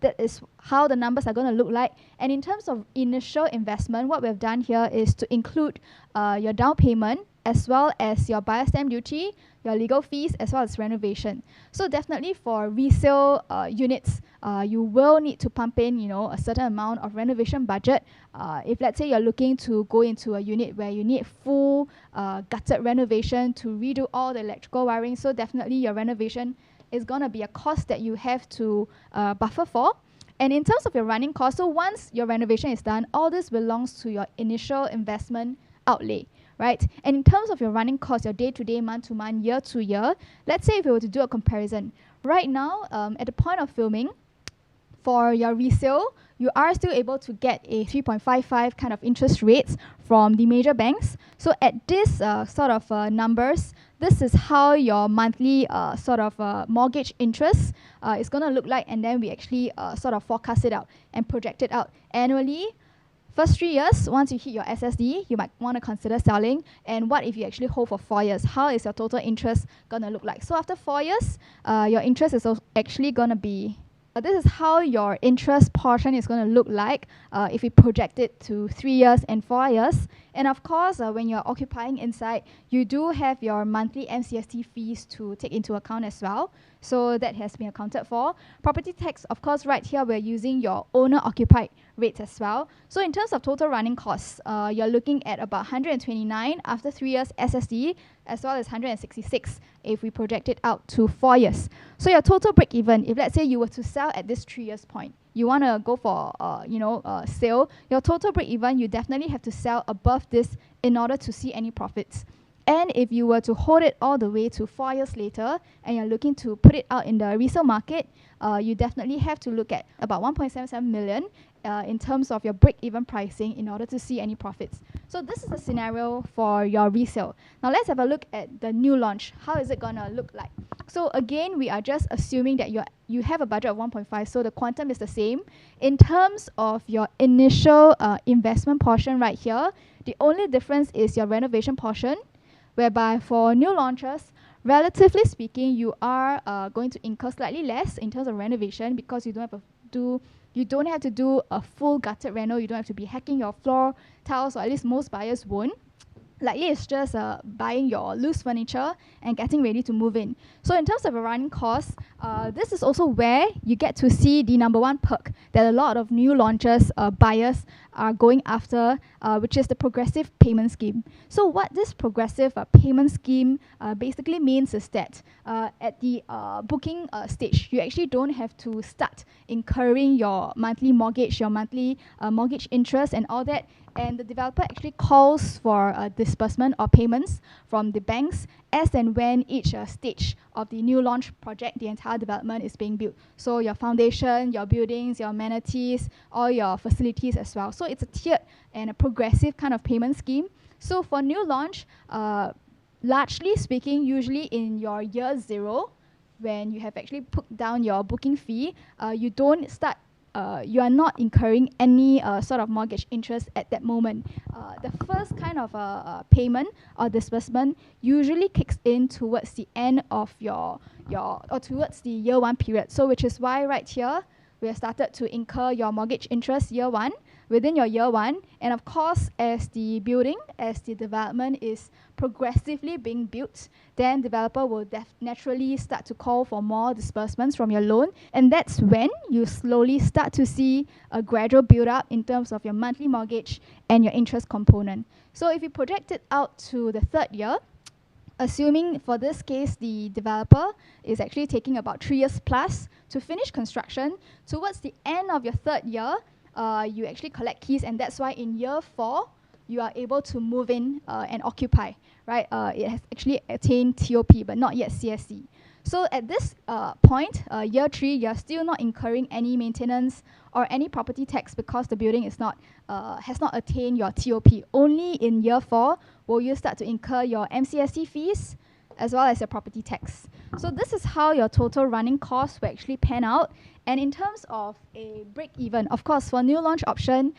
that is how the numbers are going to look like. And in terms of initial investment, what we've done here is to include your down payment as well as your buyer stamp duty, your legal fees, as well as renovation. So definitely for resale units, you will need to pump in, a certain amount of renovation budget. If let's say you're looking to go into a unit where you need full gutted renovation to redo all the electrical wiring, so definitely your renovation is going to be a cost that you have to buffer for. And in terms of your running cost, so once your renovation is done, all this belongs to your initial investment outlay, right? And in terms of your running cost, your day-to-day, month-to-month, year-to-year, let's say if we were to do a comparison, right now, at the point of filming, for your resale, you are still able to get a 3.55 kind of interest rates from the major banks. So at this sort of numbers, this is how your monthly mortgage interest is going to look like, and then we actually sort of forecast it out and project it out annually. First 3 years, once you hit your SSD, you might want to consider selling. And what if you actually hold for 4 years? How is your total interest going to look like? So after 4 years, your interest is actually going to be this is how your interest portion is going to look like if we project it to 3 years and 4 years. And of course, when you're occupying inside, you do have your monthly MCST fees to take into account as well. So that has been accounted for. Property tax, of course, right here, we're using your owner-occupied rates as well. So in terms of total running costs, you're looking at about 129 after 3 years SSD, as well as 166 if we project it out to 4 years. So your total break-even, if let's say you were to sell at this 3 years point, you want to go for sale, your total break-even, you definitely have to sell above this in order to see any profits. And if you were to hold it all the way to 4 years later and you're looking to put it out in the resale market, you definitely have to look at about 1.77 million in terms of your break-even pricing in order to see any profits. So this is the scenario for your resale. Now let's have a look at the new launch. How is it going to look like? So again, we are just assuming that you have a budget of 1.5, so the quantum is the same. In terms of your initial investment portion right here, the only difference is your renovation portion, whereby for new launches, relatively speaking, you are going to incur slightly less in terms of renovation because you don't have to do a full gutted reno. You don't have to be hacking your floor tiles, or at least most buyers won't. Likely it's just buying your loose furniture and getting ready to move in. So in terms of a running cost, this is also where you get to see the number one perk that a lot of new launches buyers are going after, which is the progressive payment scheme. So what this progressive payment scheme basically means is that at the booking stage, you actually don't have to start incurring your monthly mortgage, your monthly mortgage interest and all that. And the developer actually calls for disbursement or payments from the banks as and when each stage of the new launch project, the entire development is being built. So your foundation, your buildings, your amenities, all your facilities as well. So it's a tiered and a progressive kind of payment scheme. So for new launch, largely speaking, usually in your year 0, when you have actually put down your booking fee, you don't start you are not incurring any sort of mortgage interest at that moment. The first kind of payment or disbursement usually kicks in towards the end of your or towards the year 1 period. So which is why right here we have started to incur your mortgage interest year 1 within your year 1. And of course, as the development is progressively being built, then developer will naturally start to call for more disbursements from your loan. And that's when you slowly start to see a gradual build up in terms of your monthly mortgage and your interest component. So if you project it out to the 3rd year, assuming for this case the developer is actually taking about 3 years plus to finish construction, towards the end of your 3rd year, you actually collect keys, and that's why in year 4 you are able to move in and occupy, right? It has actually attained TOP but not yet CSC. So at this point, year 3, you're still not incurring any maintenance or any property tax because the building is not has not attained your TOP. Only in year 4 will you start to incur your MCST fees as well as your property tax. So this is how your total running costs will actually pan out. And in terms of a break-even, of course, for new launch option,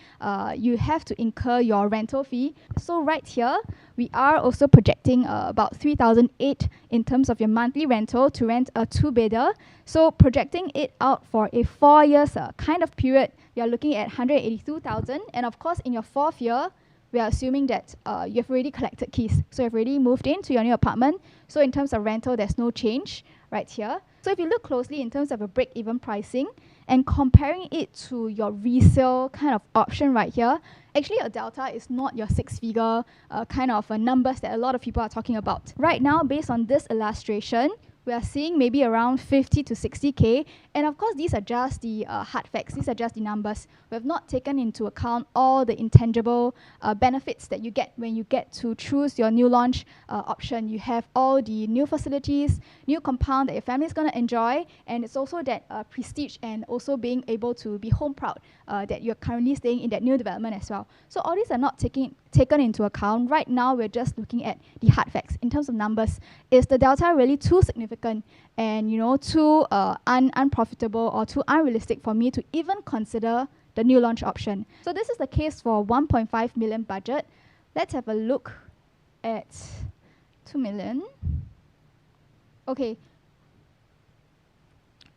you have to incur your rental fee. So right here, we are also projecting about 3,008 in terms of your monthly rental to rent a 2-bedder. So projecting it out for a 4 years kind of period, you're looking at 182,000. And of course, in your 4th year, we are assuming that you've already collected keys. So you've already moved into your new apartment. So in terms of rental, there's no change right here. So if you look closely in terms of a break-even pricing and comparing it to your resale kind of option right here, actually a delta is not your six-figure kind of numbers that a lot of people are talking about. Right now, based on this illustration, we are seeing maybe around 50 to 60K. And of course, these are just the hard facts. These are just the numbers. We have not taken into account all the intangible benefits that you get when you get to choose your new launch option. You have all the new facilities, new compound that your family is going to enjoy. And it's also that prestige and also being able to be home proud that you're currently staying in that new development as well. So all these are not taken into account. Right now, we're just looking at the hard facts. In terms of numbers, is the delta really too significant and too unprofitable or too unrealistic for me to even consider the new launch option? So this is the case for 1.5 million budget. Let's have a look at 2 million. Okay.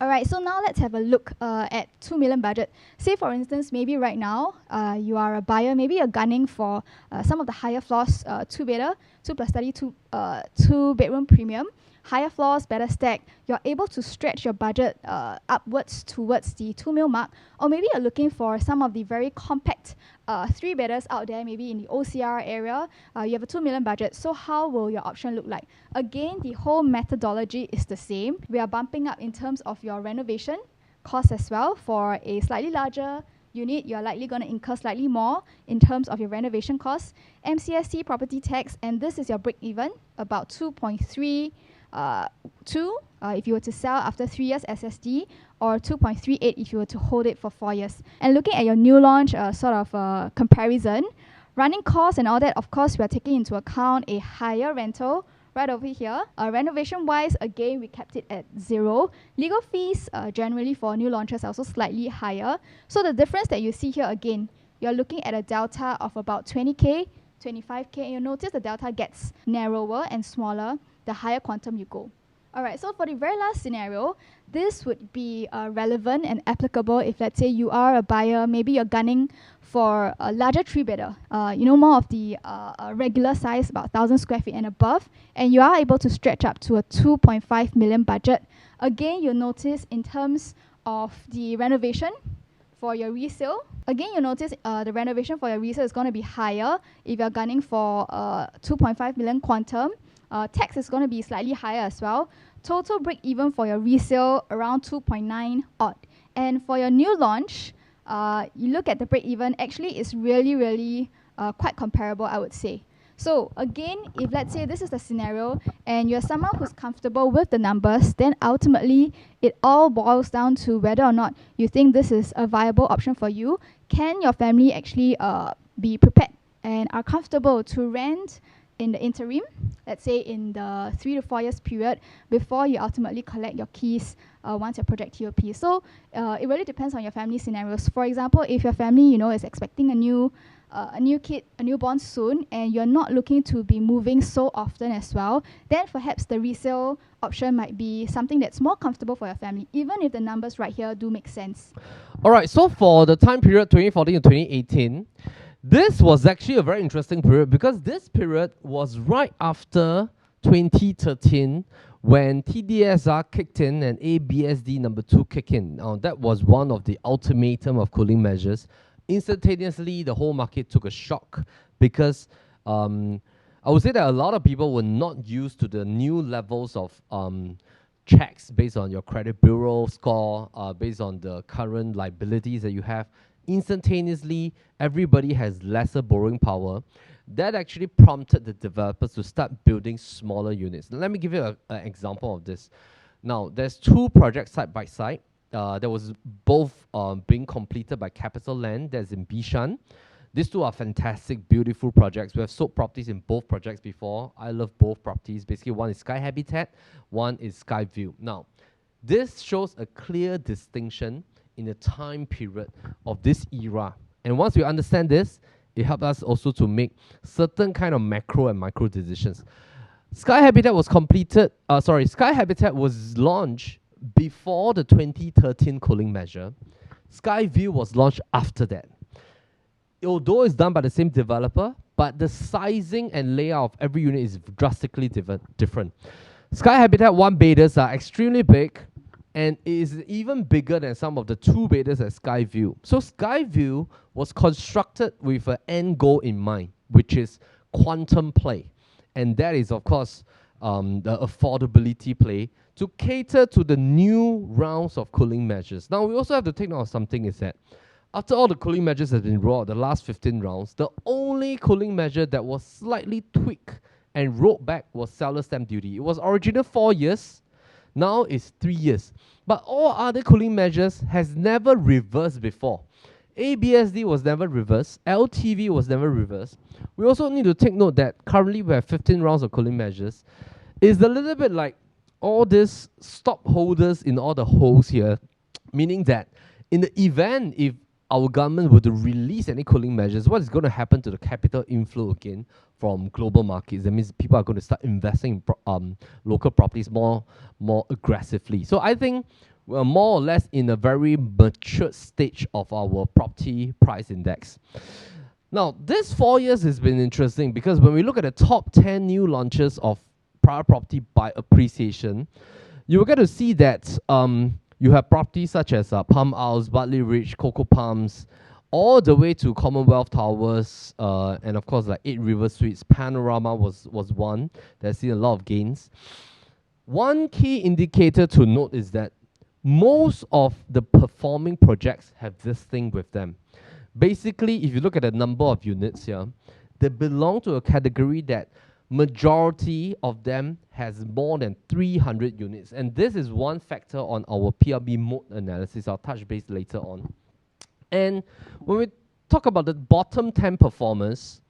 All right, so now let's have a look at 2 million budget. Say for instance, maybe right now you are a buyer, maybe you're gunning for some of the higher floors, 2-bedder, 2+study, 2-bedroom premium, higher floors, better stack. You're able to stretch your budget upwards towards the 2 mil mark, or maybe you're looking for some of the very compact 3-bedders out there, maybe in the OCR area. You have a 2 million budget. So how will your option look like? Again, the whole methodology is the same. We are bumping up in terms of your renovation cost as well. For a slightly larger unit, you're likely going to incur slightly more in terms of your renovation costs. MCST, property tax, and this is your break even, about 2.32 if you were to sell after 3 years SSD, or 2.38 if you were to hold it for 4 years. And looking at your new launch comparison, running costs and all that, of course, we are taking into account a higher rental right over here. Renovation-wise, again, we kept it at 0. Legal fees, generally for new launches, are also slightly higher. So the difference that you see here, again, you're looking at a delta of about 20K, 25K, and you'll notice the delta gets narrower and smaller the higher quantum you go. All right, so for the very last scenario, this would be relevant and applicable if, let's say, you are a buyer, maybe you're gunning for a larger 3-bedder, more of the regular size, about 1,000 square feet and above, and you are able to stretch up to a 2.5 million budget. Again, you'll notice in terms of the renovation for your resale, again, you'll notice the renovation for your resale is going to be higher if you're gunning for 2.5 million quantum. Tax is going to be slightly higher as well. Total break even for your resale around 2.9 odd. And for your new launch, you look at the break even, actually it's really quite comparable, I would say. So again, if let's say this is the scenario and you're someone who's comfortable with the numbers, then ultimately it all boils down to whether or not you think this is a viable option for you. Can your family actually be prepared and are comfortable to rent in the interim, let's say in the 3 to 4 years period, before you ultimately collect your keys once your project TOP. So it really depends on your family scenarios. For example, if your family is expecting a new kid, a newborn soon, and you're not looking to be moving so often as well, then perhaps the resale option might be something that's more comfortable for your family, even if the numbers right here do make sense. All right, so for the time period 2014 to 2018, this was actually a very interesting period because this period was right after 2013 when TDSR kicked in and ABSD number 2 kicked in. That was one of the ultimatum of cooling measures. Instantaneously, the whole market took a shock because I would say that a lot of people were not used to the new levels of checks based on your credit bureau score, based on the current liabilities that you have. Instantaneously, everybody has lesser borrowing power. That actually prompted the developers to start building smaller units. Let me give you an example of this. Now, there's 2 projects side by side. There was both being completed by Capital Land, that's in Bishan. These 2 are fantastic, beautiful projects. We have sold properties in both projects before. I love both properties. Basically, one is Sky Habitat, one is Sky View. Now, this shows a clear distinction in the time period of this era. And once we understand this, it helps us also to make certain kind of macro and micro decisions. Sky Habitat was launched before the 2013 cooling measure. Sky View was launched after that. Although it's done by the same developer, but the sizing and layout of every unit is drastically different. Sky Habitat 1 betas are extremely big and is even bigger than some of the 2 betas at Skyview. So Skyview was constructed with an end goal in mind, which is quantum play. And that is, of course, the affordability play to cater to the new rounds of cooling measures. Now, we also have to take note of something is that after all the cooling measures have been rolled out, the last 15 rounds, the only cooling measure that was slightly tweaked and rolled back was seller stamp duty. It was original 4 years, now it's 3 years. But all other cooling measures has never reversed before. ABSD was never reversed, LTV was never reversed. We also need to take note that currently we have 15 rounds of cooling measures. It's a little bit like all these stop holders in all the holes here, meaning that in the event if our government were to release any cooling measures, what is going to happen to the capital inflow again from global markets? That means people are going to start investing in local properties more aggressively. So I think we're more or less in a very mature stage of our property price index. Now, this 4 years has been interesting because when we look at the top 10 new launches of private property by appreciation, you will get to see that you have properties such as Palm House, Bartley Ridge, Cocoa Palms, all the way to Commonwealth Towers, and of course like 8 River Suites. Panorama was one that's seen a lot of gains. One key indicator to note is that most of the performing projects have this thing with them. Basically, if you look at the number of units here, they belong to a category that majority of them has more than 300 units. And this is one factor on our PRB Moat analysis. I'll touch base later on. And when we talk about the bottom 10 performers,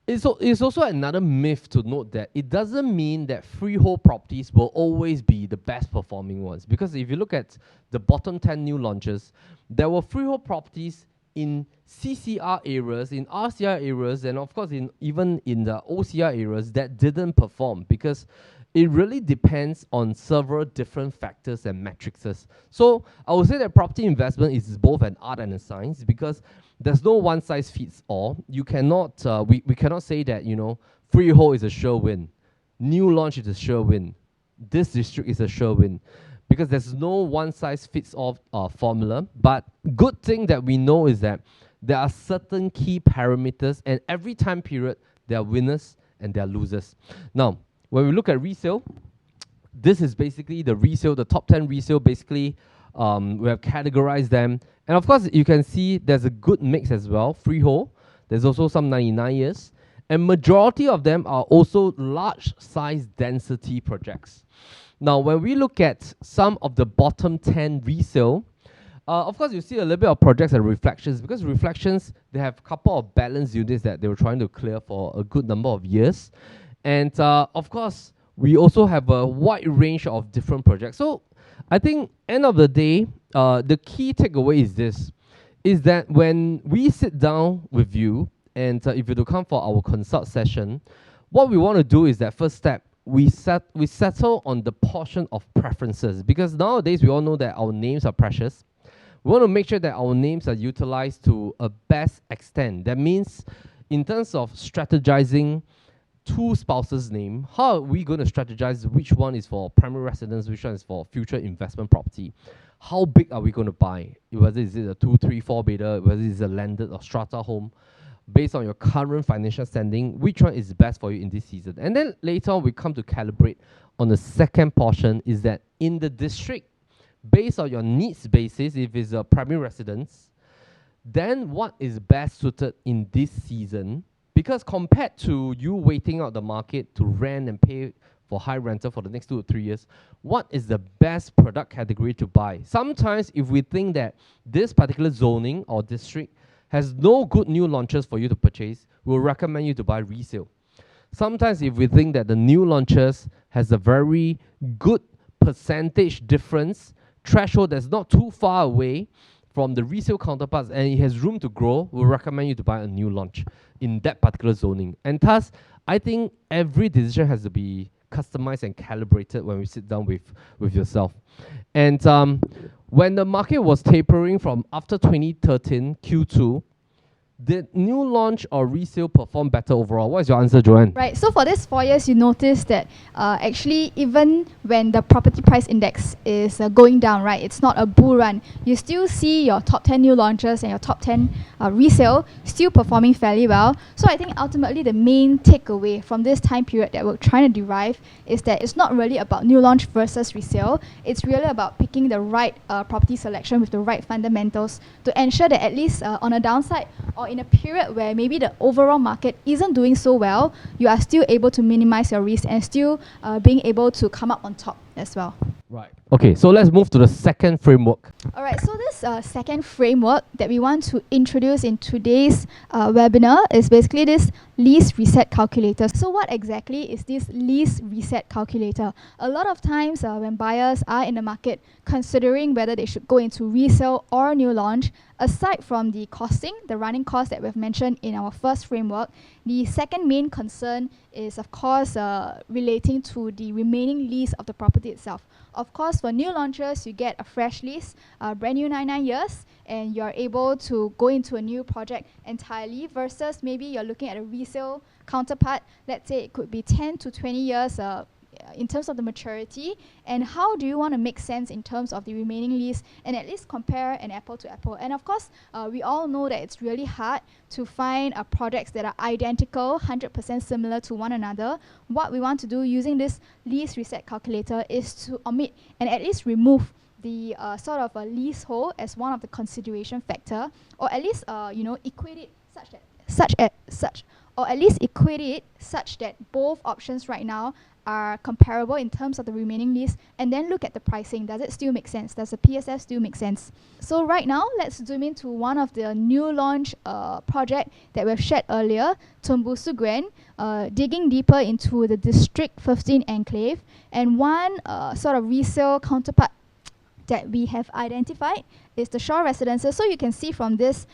it's also another myth to note that it doesn't mean that freehold properties will always be the best performing ones. Because if you look at the bottom 10 new launches, there were freehold properties in CCR areas, in RCR areas, and of course even in the OCR areas that didn't perform because it really depends on several different factors and matrices. So I would say that property investment is both an art and a science because there's no one size fits all. You cannot, we cannot say that, you know, freehold is a sure win, new launch is a sure win, this district is a sure win, because there's no one size fits all formula. But good thing that we know is that there are certain key parameters, and every time period there are winners and there are losers. Now, when we look at resale, this is basically the resale, the top 10 resale. Basically, we have categorized them, and of course you can see there's a good mix as well. Freehold, there's also some 99 years, and majority of them are also large size density projects. Now, when we look at some of the bottom 10 resale, of course, you see a little bit of projects and reflections, because reflections, they have a couple of balance units that they were trying to clear for a good number of years. And of course, we also have a wide range of different projects. So I think end of the day, the key takeaway is this, is that when we sit down with you, and if you do come for our consult session, what we want to do is that first step, we settle on the portion of preferences, because nowadays we all know that our names are precious. We want to make sure that our names are utilized to a best extent. That means in terms of strategizing two spouses' name, how are we going to strategize which one is for primary residence, which one is for future investment property? How big are we going to buy? Whether is it a 2, 3, 4 beta, whether it's a landed or strata home, based on your current financial standing, which one is best for you in this season? And then later on, we come to calibrate on the second portion, is that in the district, based on your needs basis, if it's a primary residence, then what is best suited in this season? Because compared to you waiting out the market to rent and pay for high rental for the next 2 to 3 years, what is the best product category to buy? Sometimes if we think that this particular zoning or district has no good new launches for you to purchase, we'll recommend you to buy resale. Sometimes if we think that the new launches has a very good percentage difference, threshold that's not too far away from the resale counterparts and it has room to grow, we'll recommend you to buy a new launch in that particular zoning. And thus, I think every decision has to be customized and calibrated when we sit down with yourself. And when the market was tapering from after 2013 Q2, Did new launch or resale perform better overall? What is your answer, Joanne? Right, so for this 4 years, you notice that actually even when the property price index is going down, right, it's not a bull run, you still see your top 10 new launches and your top 10 resale still performing fairly well. So I think ultimately the main takeaway from this time period that we're trying to derive is that it's not really about new launch versus resale. It's really about picking the right property selection with the right fundamentals to ensure that at least on a downside or in a period where maybe the overall market isn't doing so well, you are still able to minimize your risk and still being able to come up on top as well. Right. Okay, so let's move to the second framework. Alright, so this second framework that we want to introduce in today's webinar is basically this lease reset calculator. So what exactly is this lease reset calculator? A lot of times when buyers are in the market considering whether they should go into resale or new launch, aside from the costing, the running cost that we've mentioned in our first framework, the second main concern is of course relating to the remaining lease of the property itself. Of course, for new launches, you get a fresh lease, brand new 99 years, and you're able to go into a new project entirely versus maybe you're looking at a resale counterpart. Let's say it could be 10 to 20 years in terms of the maturity, and how do you want to make sense in terms of the remaining lease and at least compare an apple to apple. And of course, we all know that it's really hard to find projects that are identical, 100% similar to one another. What we want to do using this lease reset calculator is to omit and at least remove the sort of a leasehold as one of the consideration factor, or at least equate it such that both options right now are comparable in terms of the remaining lease, and then look at the pricing. Does it still make sense? Does the PSF still make sense? So right now, let's zoom into one of the new launch project that we've shared earlier, Tembusu Grand, digging deeper into the District 15 enclave, and one sort of resale counterpart that we have identified is the Shaw Residences. So you can see from this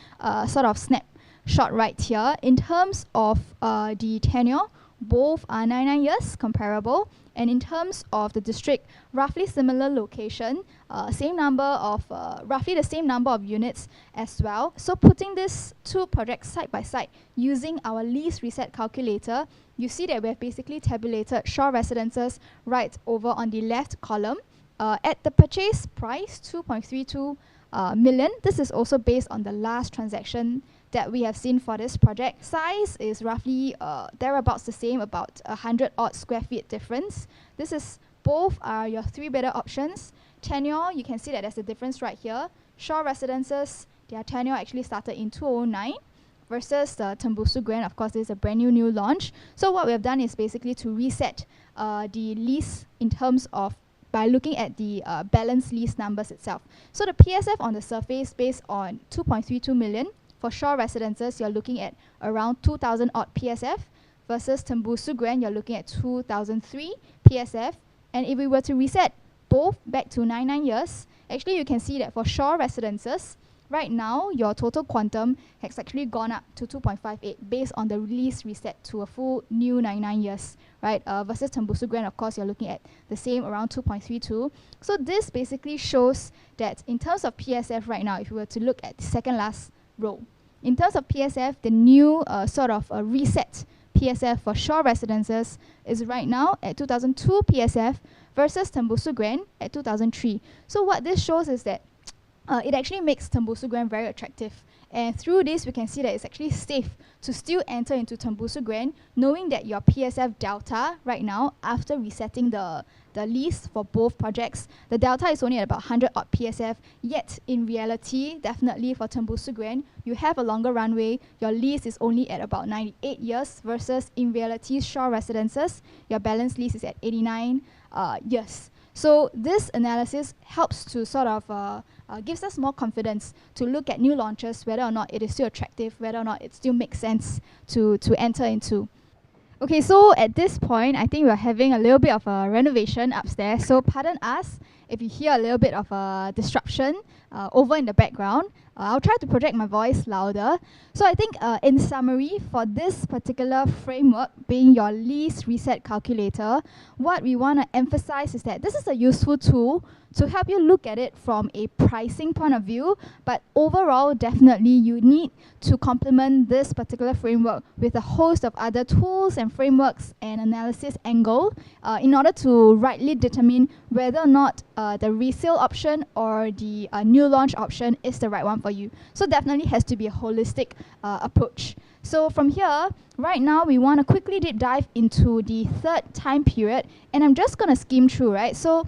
sort of snapshot right here, in terms of the tenure, both are 99 years, comparable, and in terms of the district, roughly similar location, roughly the same number of units as well. So putting these two projects side by side using our lease reset calculator, you see that we have basically tabulated Shaw Residences right over on the left column. At the purchase price, 2.32 million. This is also based on the last transaction that we have seen for this project. Size is roughly thereabouts the same, about 100 odd square feet difference. This is both are your 3-bedder options. Tenure, you can see that there's a difference right here. Shaw Residences, their tenure actually started in 2009 versus the Tembusu Grand. Of course, this is a brand new launch. So what we have done is basically to reset the lease in terms of by looking at the balance lease numbers itself. So the PSF on the surface based on 2.32 million. For Shaw Residences, you're looking at around 2,000 odd PSF versus Tembusu Grand, you're looking at 2003 PSF. And if we were to reset both back to 99 years, actually you can see that for Shaw Residences, right now your total quantum has actually gone up to 2.58 based on the lease reset to a full new 99 years, right? Versus Tembusu Grand, of course, you're looking at the same, around 2.32. So this basically shows that in terms of PSF right now, if we were to look at the second last row, in terms of PSF, the new sort of reset PSF for Shaw Residences is right now at 2002 PSF versus Tembusu Grand at 2003. So what this shows is that it actually makes Tembusu Grand very attractive. And through this, we can see that it's actually safe to still enter into Tembusu Grand, knowing that your PSF delta right now, after resetting the lease for both projects, the delta is only at about 100 odd PSF, yet in reality, definitely for Tembusu Grand, you have a longer runway. Your lease is only at about 98 years versus in reality, Shaw Residences, your balance lease is at 89 years. So this analysis helps to sort of gives us more confidence to look at new launches, whether or not it is still attractive, whether or not it still makes sense to enter into. Okay, so at this point, I think we're having a little bit of a renovation upstairs. So pardon us if you hear a little bit of a disruption over in the background. I'll try to project my voice louder. So I think in summary, for this particular framework, being your lease reset calculator, what we want to emphasize is that this is a useful tool to help you look at it from a pricing point of view, but overall, definitely you need to complement this particular framework with a host of other tools and frameworks and analysis angle in order to rightly determine whether or not the resale option or the new launch option is the right one for you. So definitely has to be a holistic approach. So from here, right now we want to quickly deep dive into the third time period, and I'm just going to skim through, right? So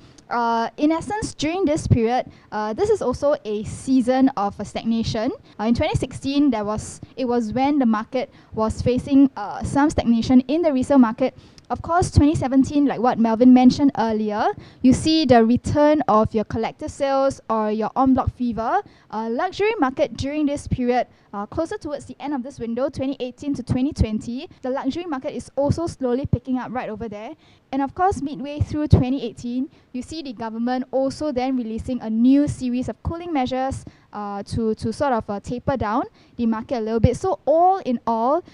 in essence, during this period, this is also a season of stagnation. In 2016, it was when the market was facing some stagnation in the resale market. Of course, 2017, like what Melvin mentioned earlier, you see the return of your collective sales or your en-bloc fever. Luxury market during this period, closer towards the end of this window, 2018 to 2020, the luxury market is also slowly picking up right over there. And of course, midway through 2018, you see the government also then releasing a new series of cooling measures to sort of taper down the market a little bit. So all in all,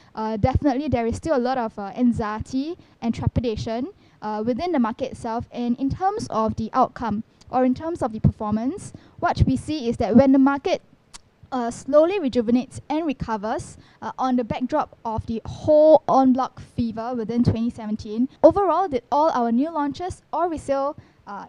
definitely there is still a lot of anxiety and trepidation within the market itself. And in terms of the outcome or in terms of the performance, what we see is that when the market slowly rejuvenates and recovers on the backdrop of the whole en-bloc fever within 2017. Overall, did all our new launches or resale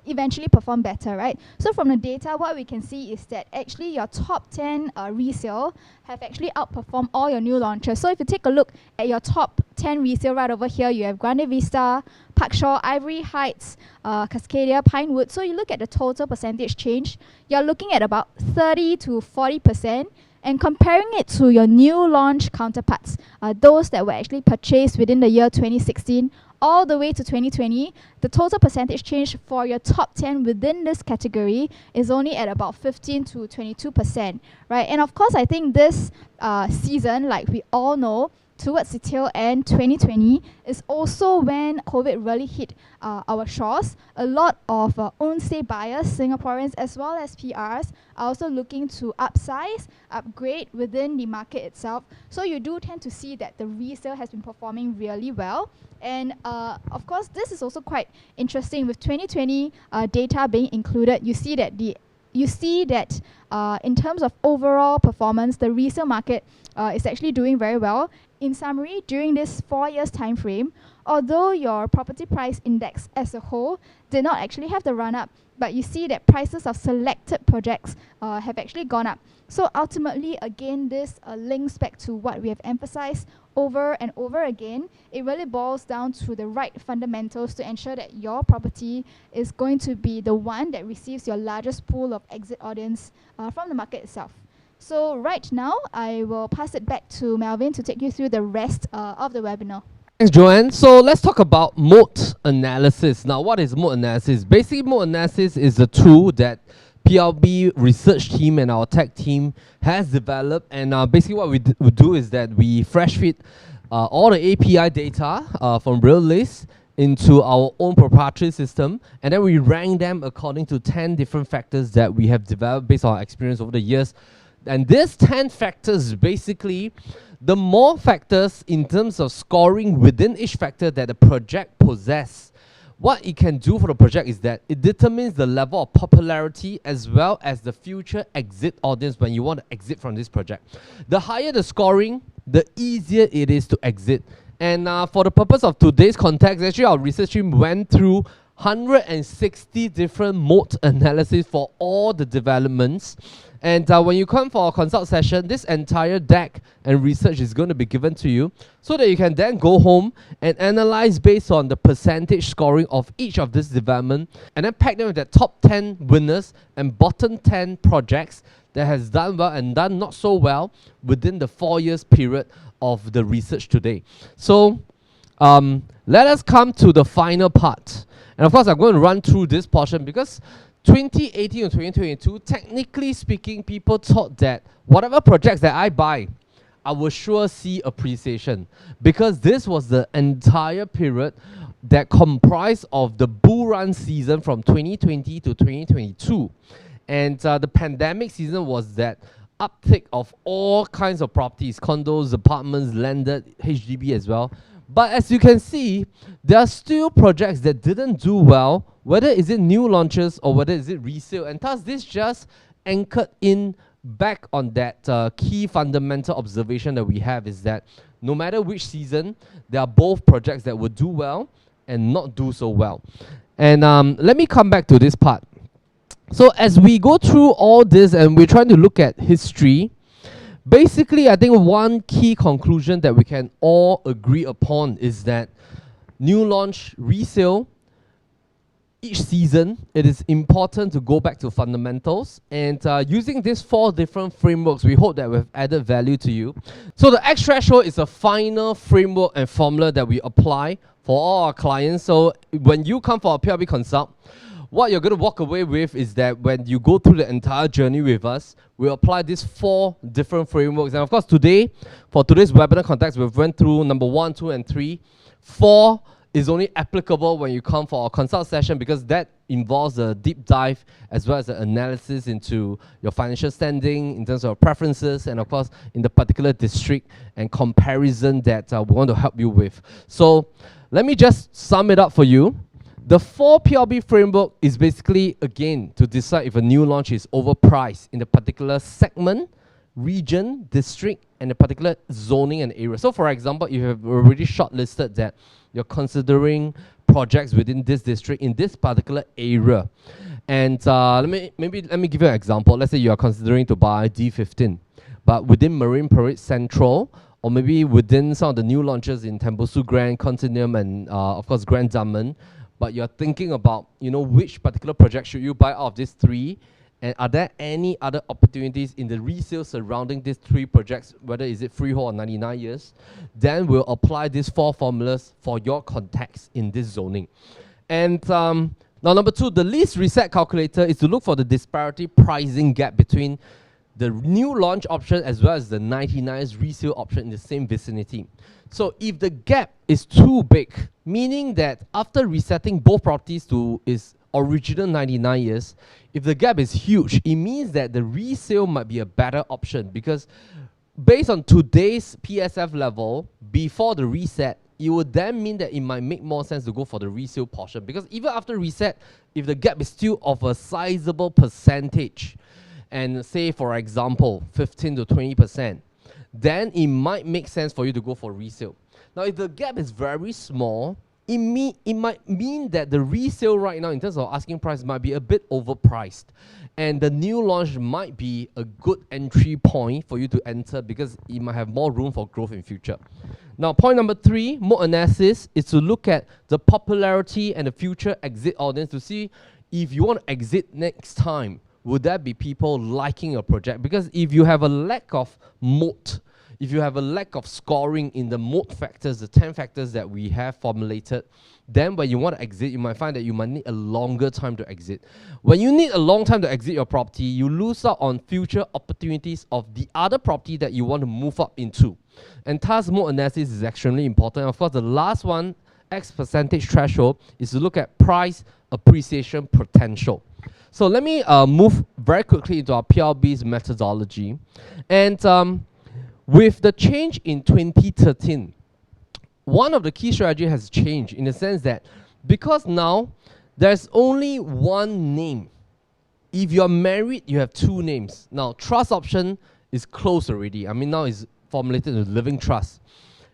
eventually perform better, right? So from the data, what we can see is that actually your top 10 resale have actually outperformed all your new launches. So if you take a look at your top 10 resale right over here, you have Grande Vista, Park Shore, Ivory Heights, Cascadia, Pinewood. So you look at the total percentage change, you're looking at about 30 to 40%. And comparing it to your new launch counterparts, those that were actually purchased within the year 2016 all the way to 2020, the total percentage change for your top 10 within this category is only at about 15 to 22%, right? And of course, I think this season, like we all know, towards the tail end 2020 is also when COVID really hit our shores. A lot of own stay buyers, Singaporeans as well as PRs, are also looking to upsize, upgrade within the market itself. So you do tend to see that the resale has been performing really well. And of course, this is also quite interesting with 2020 data being included. You see that in terms of overall performance, the resale market is actually doing very well. In summary, during this 4 years time frame, although your property price index as a whole did not actually have the run up, but you see that prices of selected projects have actually gone up. So ultimately, again, this links back to what we have emphasized over and over again. It really boils down to the right fundamentals to ensure that your property is going to be the one that receives your largest pool of exit audience from the market itself. So right now, I will pass it back to Melvin to take you through the rest of the webinar. Thanks, Joanne. So let's talk about Moat analysis. Now, what is Moat analysis? Basically, Moat analysis is a tool that PLB research team and our tech team has developed. And basically what we do is that we fresh feed all the API data from Lease into our own proprietary system, and then we rank them according to 10 different factors that we have developed based on our experience over the years. And these 10 factors, basically, the more factors in terms of scoring within each factor that the project possesses, what it can do for the project is that it determines the level of popularity as well as the future exit audience when you want to exit from this project. The higher the scoring, the easier it is to exit. And for the purpose of today's context, actually our research team went through 160 different Moat analysis for all the developments. And when you come for a consult session, this entire deck and research is going to be given to you so that you can then go home and analyze based on the percentage scoring of each of this development, and then pack them with the top 10 winners and bottom 10 projects that has done well and done not so well within the 4 years period of the research today. So let us come to the final part. And of course, I'm going to run through this portion because 2018 or 2022, technically speaking, people thought that whatever projects that I buy, I will sure see appreciation, because this was the entire period that comprised of the bull run season from 2020 to 2022. And the pandemic season was that uptick of all kinds of properties, condos, apartments, landed, HDB as well. But as you can see, there are still projects that didn't do well, whether is it new launches or whether is it resale. And thus, this just anchored in back on that key fundamental observation that we have, is that no matter which season, there are both projects that will do well and not do so well. And let me come back to this part. So as we go through all this and we're trying to look at history, basically I think one key conclusion that we can all agree upon is that new launch, resale, each season, it is important to go back to fundamentals. And using these 4 different frameworks, we hope that we've added value to you. So the X threshold is a final framework and formula that we apply for all our clients. So when you come for a PLB consult, what you're going to walk away with is that when you go through the entire journey with us, we apply these 4 different frameworks. And of course, today, for today's webinar context, we've went through number 1, 2, and 3. 4 is only applicable when you come for our consult session, because that involves a deep dive as well as an analysis into your financial standing in terms of preferences, and of course in the particular district and comparison that we want to help you with. So let me just sum it up for you. The 4 PLB framework is basically, again, to decide if a new launch is overpriced in a particular segment, region, district, and a particular zoning and area. So for example, you have already shortlisted that you're considering projects within this district in this particular area. And let me give you an example. Let's say you are considering to buy D15, but within Marine Parade Central, or maybe within some of the new launches in Tembusu Grand, Continuum, and of course Grand Diamond, but you're thinking about, you know, which particular project should you buy out of these 3, and are there any other opportunities in the resale surrounding these 3 projects, whether is it freehold or 99 years, then we'll apply these 4 formulas for your context in this zoning. And now number 2, the lease reset calculator is to look for the disparity pricing gap between the new launch option as well as the 99's resale option in the same vicinity. So if the gap is too big, meaning that after resetting both properties to its original 99 years, if the gap is huge, it means that the resale might be a better option, because based on today's PSF level, before the reset, it would then mean that it might make more sense to go for the resale portion, because even after reset, if the gap is still of a sizable percentage, and say for example 15 to 20%, then it might make sense for you to go for resale. Now if the gap is very small, it might mean that the resale right now in terms of asking price might be a bit overpriced, and the new launch might be a good entry point for you to enter, because it might have more room for growth in future. Now point number 3, Moat analysis, is to look at the popularity and the future exit audience to see if you want to exit next time, would there be people liking your project? Because if you have a lack of moat, if you have a lack of scoring in the moat factors, the 10 factors that we have formulated, then when you want to exit, you might find that you might need a longer time to exit. When you need a long time to exit your property, you lose out on future opportunities of the other property that you want to move up into. And thus, moat analysis is extremely important. Of course, the last one, X percentage threshold, is to look at price appreciation potential. So let me move very quickly into our PLB's methodology. And with the change in 2013, one of the key strategies has changed in the sense that because now there's only one name. If you're married, you have 2 names. Now, trust option is closed already. I mean, now it's formulated as living trust.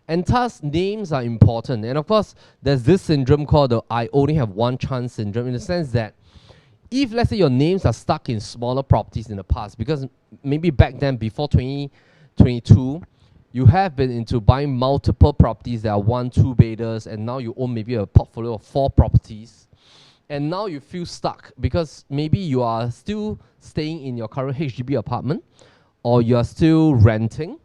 And thus, names are important. And of course, there's this syndrome called the I only have one chance syndrome, in the sense that if, let's say, your names are stuck in smaller properties in the past, because maybe back then, before 2022, you have been into buying multiple properties that are 1, 2 beders, and now you own maybe a portfolio of 4 properties, and now you feel stuck because maybe you are still staying in your current HDB apartment, or you are still renting,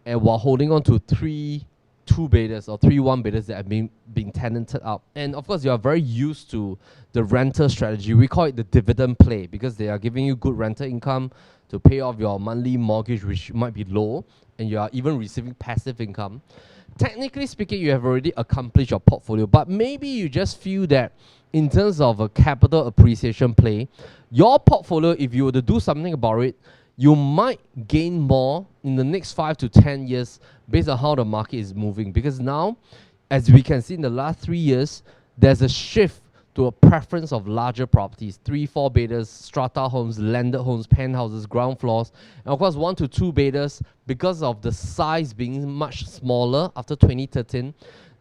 and while holding on to 3 2-beders or 3 1-beders that have been tenanted out. And of course, you are very used to the rental strategy. We call it the dividend play, because they are giving you good rental income to pay off your monthly mortgage, which might be low, and you are even receiving passive income. Technically speaking, you have already accomplished your portfolio, but maybe you just feel that in terms of a capital appreciation play, your portfolio, if you were to do something about it, you might gain more in the next 5 to 10 years based on how the market is moving. Because now, as we can see in the last 3 years, there's a shift to a preference of larger properties, 3, 4 bedders, strata homes, landed homes, penthouses, ground floors, and of course 1 to 2 bedders. Because of the size being much smaller after 2013,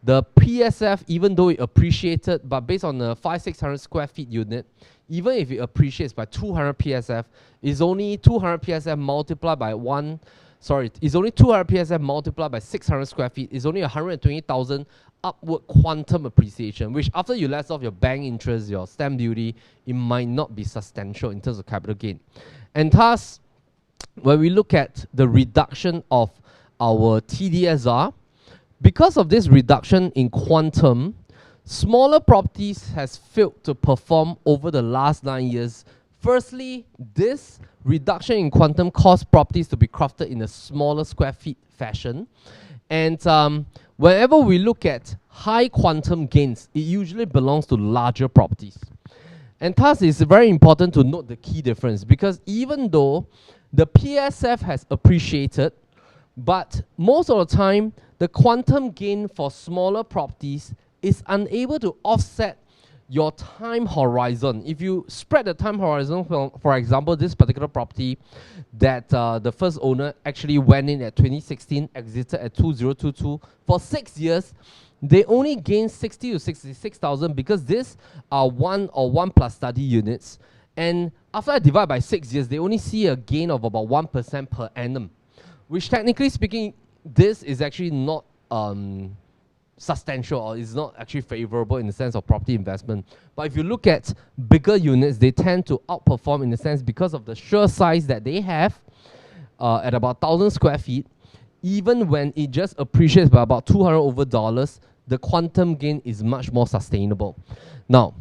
the PSF, even though it appreciated, but based on a 500-600 square feet unit, even if it appreciates by 200 PSF, is only 200 PSF multiplied by it's only 200 PSF multiplied by 600 square feet, is only 120,000 upward quantum appreciation, which after you less off your bank interest, your stamp duty, it might not be substantial in terms of capital gain. And thus, when we look at the reduction of our TDSR, because of this reduction in quantum, smaller properties has failed to perform over the last 9 years. Firstly, this reduction in quantum caused properties to be crafted in a smaller square feet fashion. And whenever we look at high quantum gains, it usually belongs to larger properties. And thus, it's very important to note the key difference, because even though the PSF has appreciated, but most of the time, the quantum gain for smaller properties is unable to offset your time horizon. If you spread the time horizon, for example, this particular property that the first owner actually went in at 2016, exited at 2022, for 6 years, they only gained 60 to 66,000 because these are 1 or 1 plus study units. And after I divide by 6 years, they only see a gain of about 1% per annum, which technically speaking, this is actually not substantial, or is not actually favorable in the sense of property investment. But if you look at bigger units, they tend to outperform in the sense because of the sheer size that they have at about 1,000 square feet. Even when it just appreciates by about $200 over, the quantum gain is much more sustainable. Now,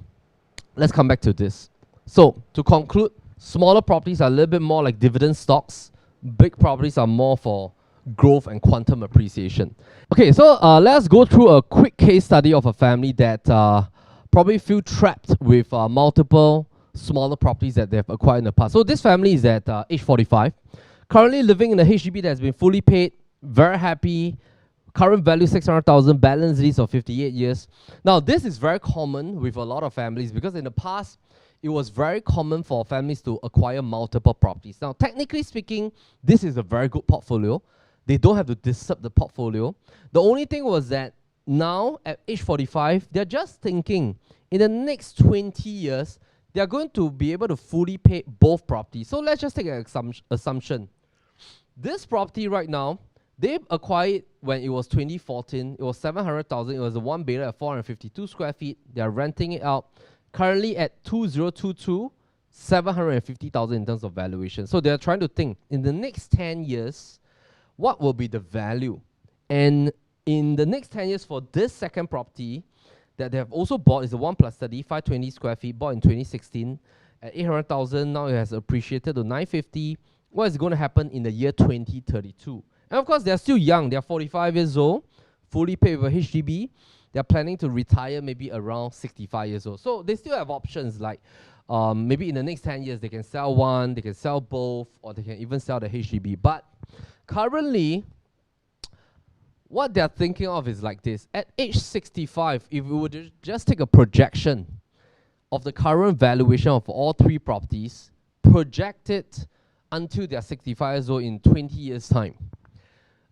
let's come back to this. So, to conclude, smaller properties are a little bit more like dividend stocks. Big properties are more for growth and quantum appreciation. Okay, so let's go through a quick case study of a family that probably feel trapped with multiple smaller properties that they've acquired in the past. So this family is at age 45, currently living in a HDB that has been fully paid, very happy, current value 600,000, balance lease of 58 years. Now this is very common with a lot of families because in the past, it was very common for families to acquire multiple properties. Now, technically speaking, this is a very good portfolio. They don't have to disturb the portfolio. The only thing was that now, at age 45, they're just thinking, in the next 20 years, they're going to be able to fully pay both properties. So let's just take an assumption. This property right now, they acquired when it was 2014. It was 700,000. It was a 1 bedder at 452 square feet. They're renting it out. Currently at 2022, 750,000 in terms of valuation. So they're trying to think, in the next 10 years, what will be the value? And in the next 10 years for this second property that they have also bought is a 1 plus 30, 520 square feet, bought in 2016 at 800,000. Now it has appreciated to 950. What is going to happen in the year 2032? And of course, they're still young. They're 45 years old, fully paid with a HDB. They're planning to retire maybe around 65 years old. So they still have options like maybe in the next 10 years, they can sell one, they can sell both, or they can even sell the HDB. But currently, what they're thinking of is like this. At age 65, if we would just take a projection of the current valuation of all 3 properties, project it until they're 65 years old in 20 years' time.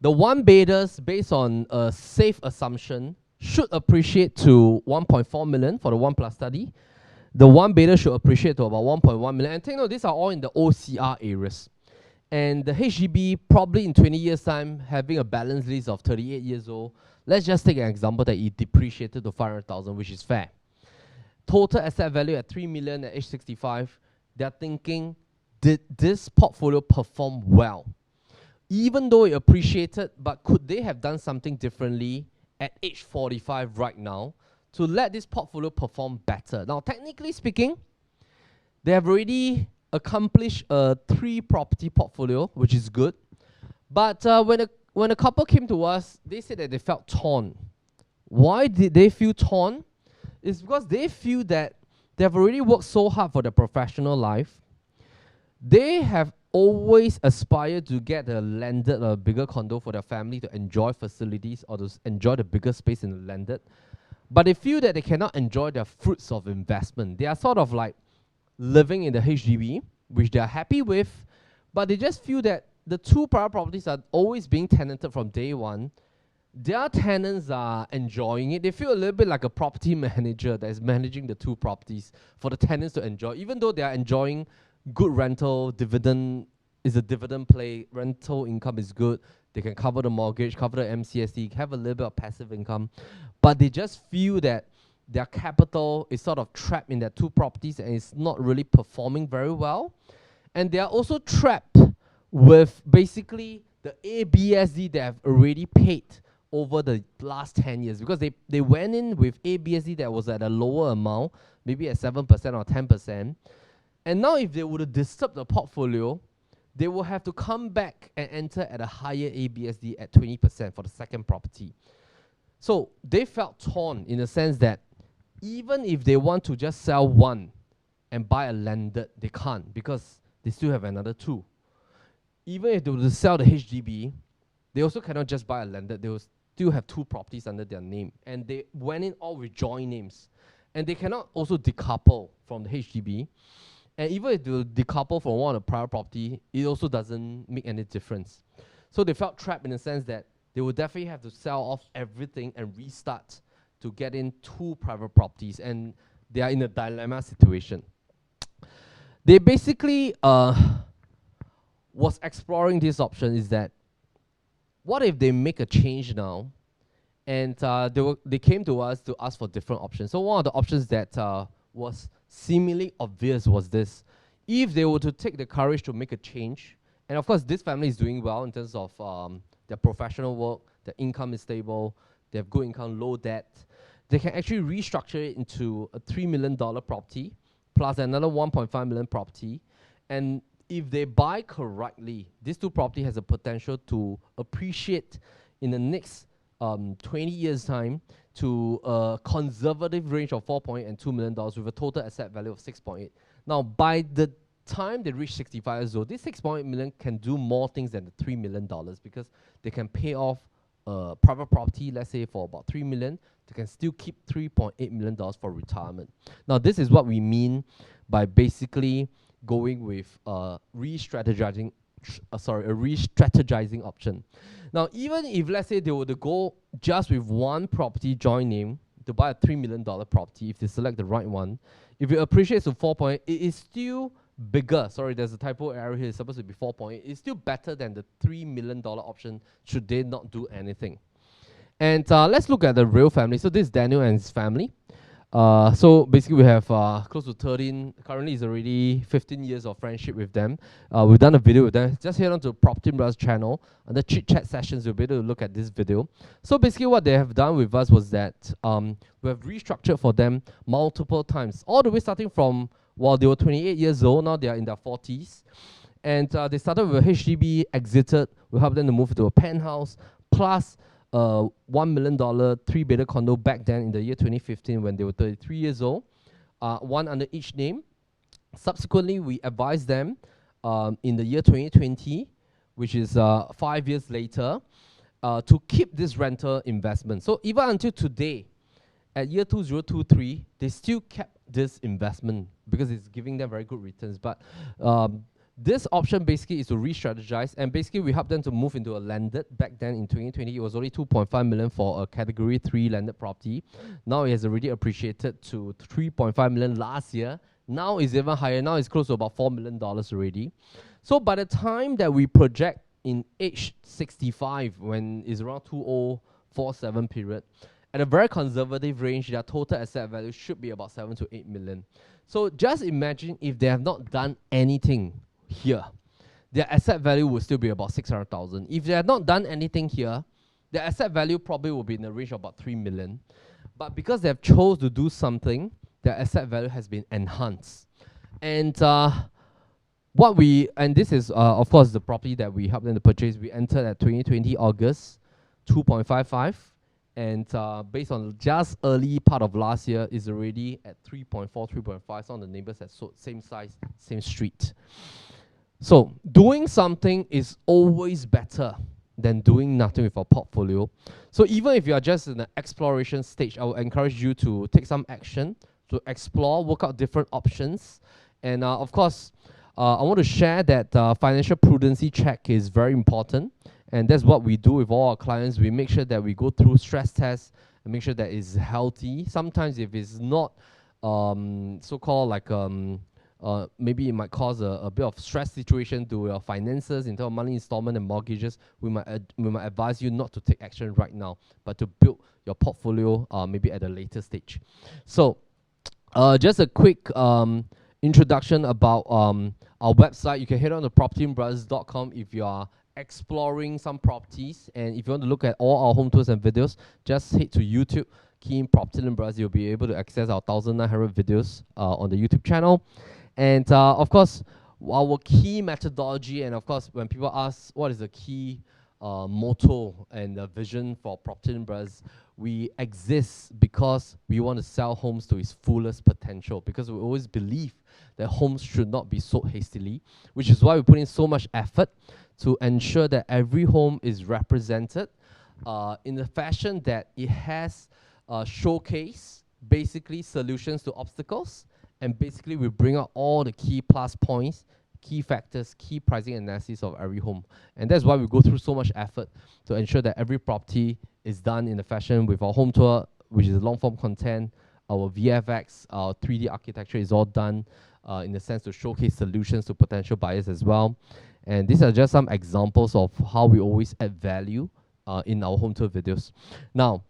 The 1 bedders, based on a safe assumption, should appreciate to 1.4 million for the 1 plus study. The 1 bedder should appreciate to about 1.1 million. And take note, these are all in the OCR areas. And the HDB, probably in 20 years' time, having a balance lease of 38 years old, let's just take an example that it depreciated to 500,000, which is fair. Total asset value at 3 million at age 65. They're thinking, did this portfolio perform well? Even though it appreciated, but could they have done something differently at age 45 right now to let this portfolio perform better? Now, technically speaking, they have already accomplished a 3 property portfolio, which is good. But when a couple came to us, they said that they felt torn. Why did they feel torn? It's because they feel that they have already worked so hard for their professional life. They have always aspire to get a landed or bigger condo for their family to enjoy facilities or to enjoy the bigger space in the landed. But they feel that they cannot enjoy the fruits of investment. They are sort of like living in the HDB, which they are happy with, but they just feel that the two private properties are always being tenanted from day one. Their tenants are enjoying it. They feel a little bit like a property manager that is managing the two properties for the tenants to enjoy, even though they are enjoying good rental, dividend is a dividend play, rental income is good, they can cover the mortgage, cover the MCSD, have a little bit of passive income, but they just feel that their capital is sort of trapped in their two properties and it's not really performing very well. And they are also trapped with basically the ABSD they have already paid over the last 10 years, because they went in with ABSD that was at a lower amount, maybe at 7% or 10%. And now if they were to disturb the portfolio, they will have to come back and enter at a higher ABSD at 20% for the second property. So they felt torn in the sense that even if they want to just sell one and buy a landed, they can't, because they still have another two. Even if they were to sell the HDB, they also cannot just buy a landed. They will still have two properties under their name. And they went in all with joint names. And they cannot also decouple from the HDB. And even if they decouple from one of the private property, it also doesn't make any difference. So they felt trapped in the sense that they would definitely have to sell off everything and restart to get in two private properties. And they are in a dilemma situation. They basically was exploring this option, is that what if they make a change now, and they came to us to ask for different options. So one of the options that was seemingly obvious was this: if they were to take the courage to make a change, and of course this family is doing well in terms of their professional work, their income is stable, they have good income, low debt, they can actually restructure it into a $3 million property plus another 1.5 million property. And if they buy correctly, this two property has a potential to appreciate in the next 20 years time to a conservative range of $4.8 and $2 million with a total asset value of 6.8. Now, by the time they reach 65 years old, this 6.8 million can do more things than the $3 million, because they can pay off private property, let's say for about 3 million, they can still keep $3.8 million for retirement. Now, this is what we mean by basically going with a re-strategizing option. Now, even if let's say they were to go just with one property joint name to buy a $3 million property, if they select the right one, if it appreciates to 4.8, it is still bigger. Sorry, there's a typo error here. It's supposed to be 4.8. It's still better than the $3 million option should they not do anything. And let's look at the real family. So this is Daniel and his family. So basically we have close to 13, currently it's already 15 years of friendship with them. We've done a video with them. Just head on to PropertyLimBrothers channel. Under chit chat sessions, you'll be able to look at this video. So basically what they have done with us was that we have restructured for them multiple times, all the way starting from while they were 28 years old, now they are in their 40s. And they started with a HDB, exited, we helped them to move to a penthouse, plus $1 million 3-bedroom condo back then in the year 2015 when they were 33 years old, one under each name. Subsequently, we advised them in the year 2020, which is 5 years later, to keep this rental investment. So even until today, at year 2023, they still kept this investment because it's giving them very good returns. But this option basically is to re-strategize, and basically we helped them to move into a landed. Back then in 2020, it was only 2.5 million for a category 3 landed property. Now it has already appreciated to 3.5 million last year. Now it's even higher. Now it's close to about $4 million already. So by the time that we project in age 65, when it's around 2047 period, at a very conservative range, their total asset value should be about 7 to 8 million. So just imagine if they have not done anything here, their asset value will still be about 600,000. If they have not done anything here, their asset value probably will be in the range of about 3 million. But because they have chose to do something, their asset value has been enhanced. And this is of course the property that we helped them to purchase. We entered at 2020 August, 2.55. And based on just early part of last year, is already at 3.4, 3.5. Some of the neighbors have sold, same size, same street. So doing something is always better than doing nothing with a portfolio. So even if you are just in the exploration stage, I would encourage you to take some action, to explore, work out different options. And of course, I want to share that financial prudency check is very important. And that's what we do with all our clients. We make sure that we go through stress tests and make sure that it's healthy. Sometimes if it's not so-called like maybe it might cause a bit of stress situation to your finances in terms of money installment and mortgages, we might advise you not to take action right now, but to build your portfolio maybe at a later stage. So just a quick introduction about our website. You can head on to PropertyLimBrothers.com if you are exploring some properties, and if you want to look at all our home tours and videos, just head to YouTube, key in PropertyLimBrothers. You'll be able to access our 1,900 videos on the YouTube channel. And of course, our key methodology, and of course, when people ask what is the key motto and the vision for PropertyLimBrothers, we exist because we want to sell homes to its fullest potential, because we always believe that homes should not be sold hastily, which is why we put in so much effort to ensure that every home is represented in a fashion that it has showcase basically solutions to obstacles, and basically we bring out all the key plus points, key factors, key pricing analysis of every home. And that's why we go through so much effort to ensure that every property is done in a fashion with our home tour, which is long form content, our VFX, our 3D architecture is all done in the sense to showcase solutions to potential buyers as well. And these are just some examples of how we always add value in our home tour videos. Now,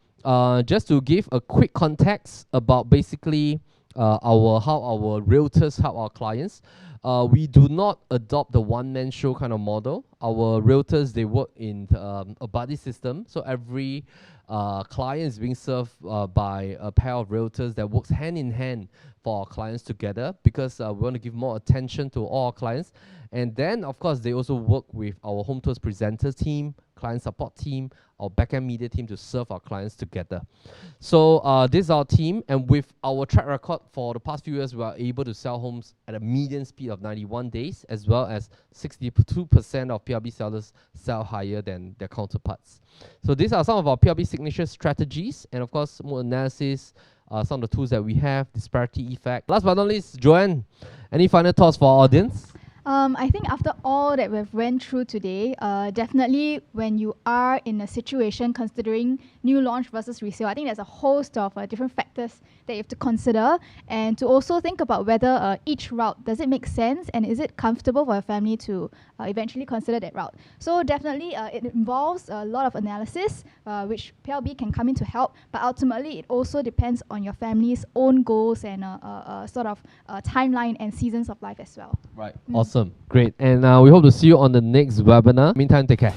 just to give a quick context about basically how our realtors help our clients. We do not adopt the one-man show kind of model. Our realtors, they work in a buddy system. So every client is being served by a pair of realtors that works hand in hand for our clients together, because we want to give more attention to all our clients. And then, of course, they also work with our home tours presenter team, client support team, our backend media team to serve our clients together. So this is our team, and with our track record for the past few years, we are able to sell homes at a median speed of 91 days, as well as 62% of PLB sellers sell higher than their counterparts. So these are some of our PLB signature strategies, and of course, more analysis, some of the tools that we have, disparity effect. Last but not least, Joan, any final thoughts for our audience? I think after all that we've went through today, definitely when you are in a situation considering new launch versus resale, I think there's a host of different factors that you have to consider, and to also think about whether each route, does it make sense, and is it comfortable for your family to eventually consider that route. So definitely it involves a lot of analysis, which PLB can come in to help, but ultimately it also depends on your family's own goals and sort of timeline and seasons of life as well. Right, awesome, great. And we hope to see you on the next webinar. Meantime, take care.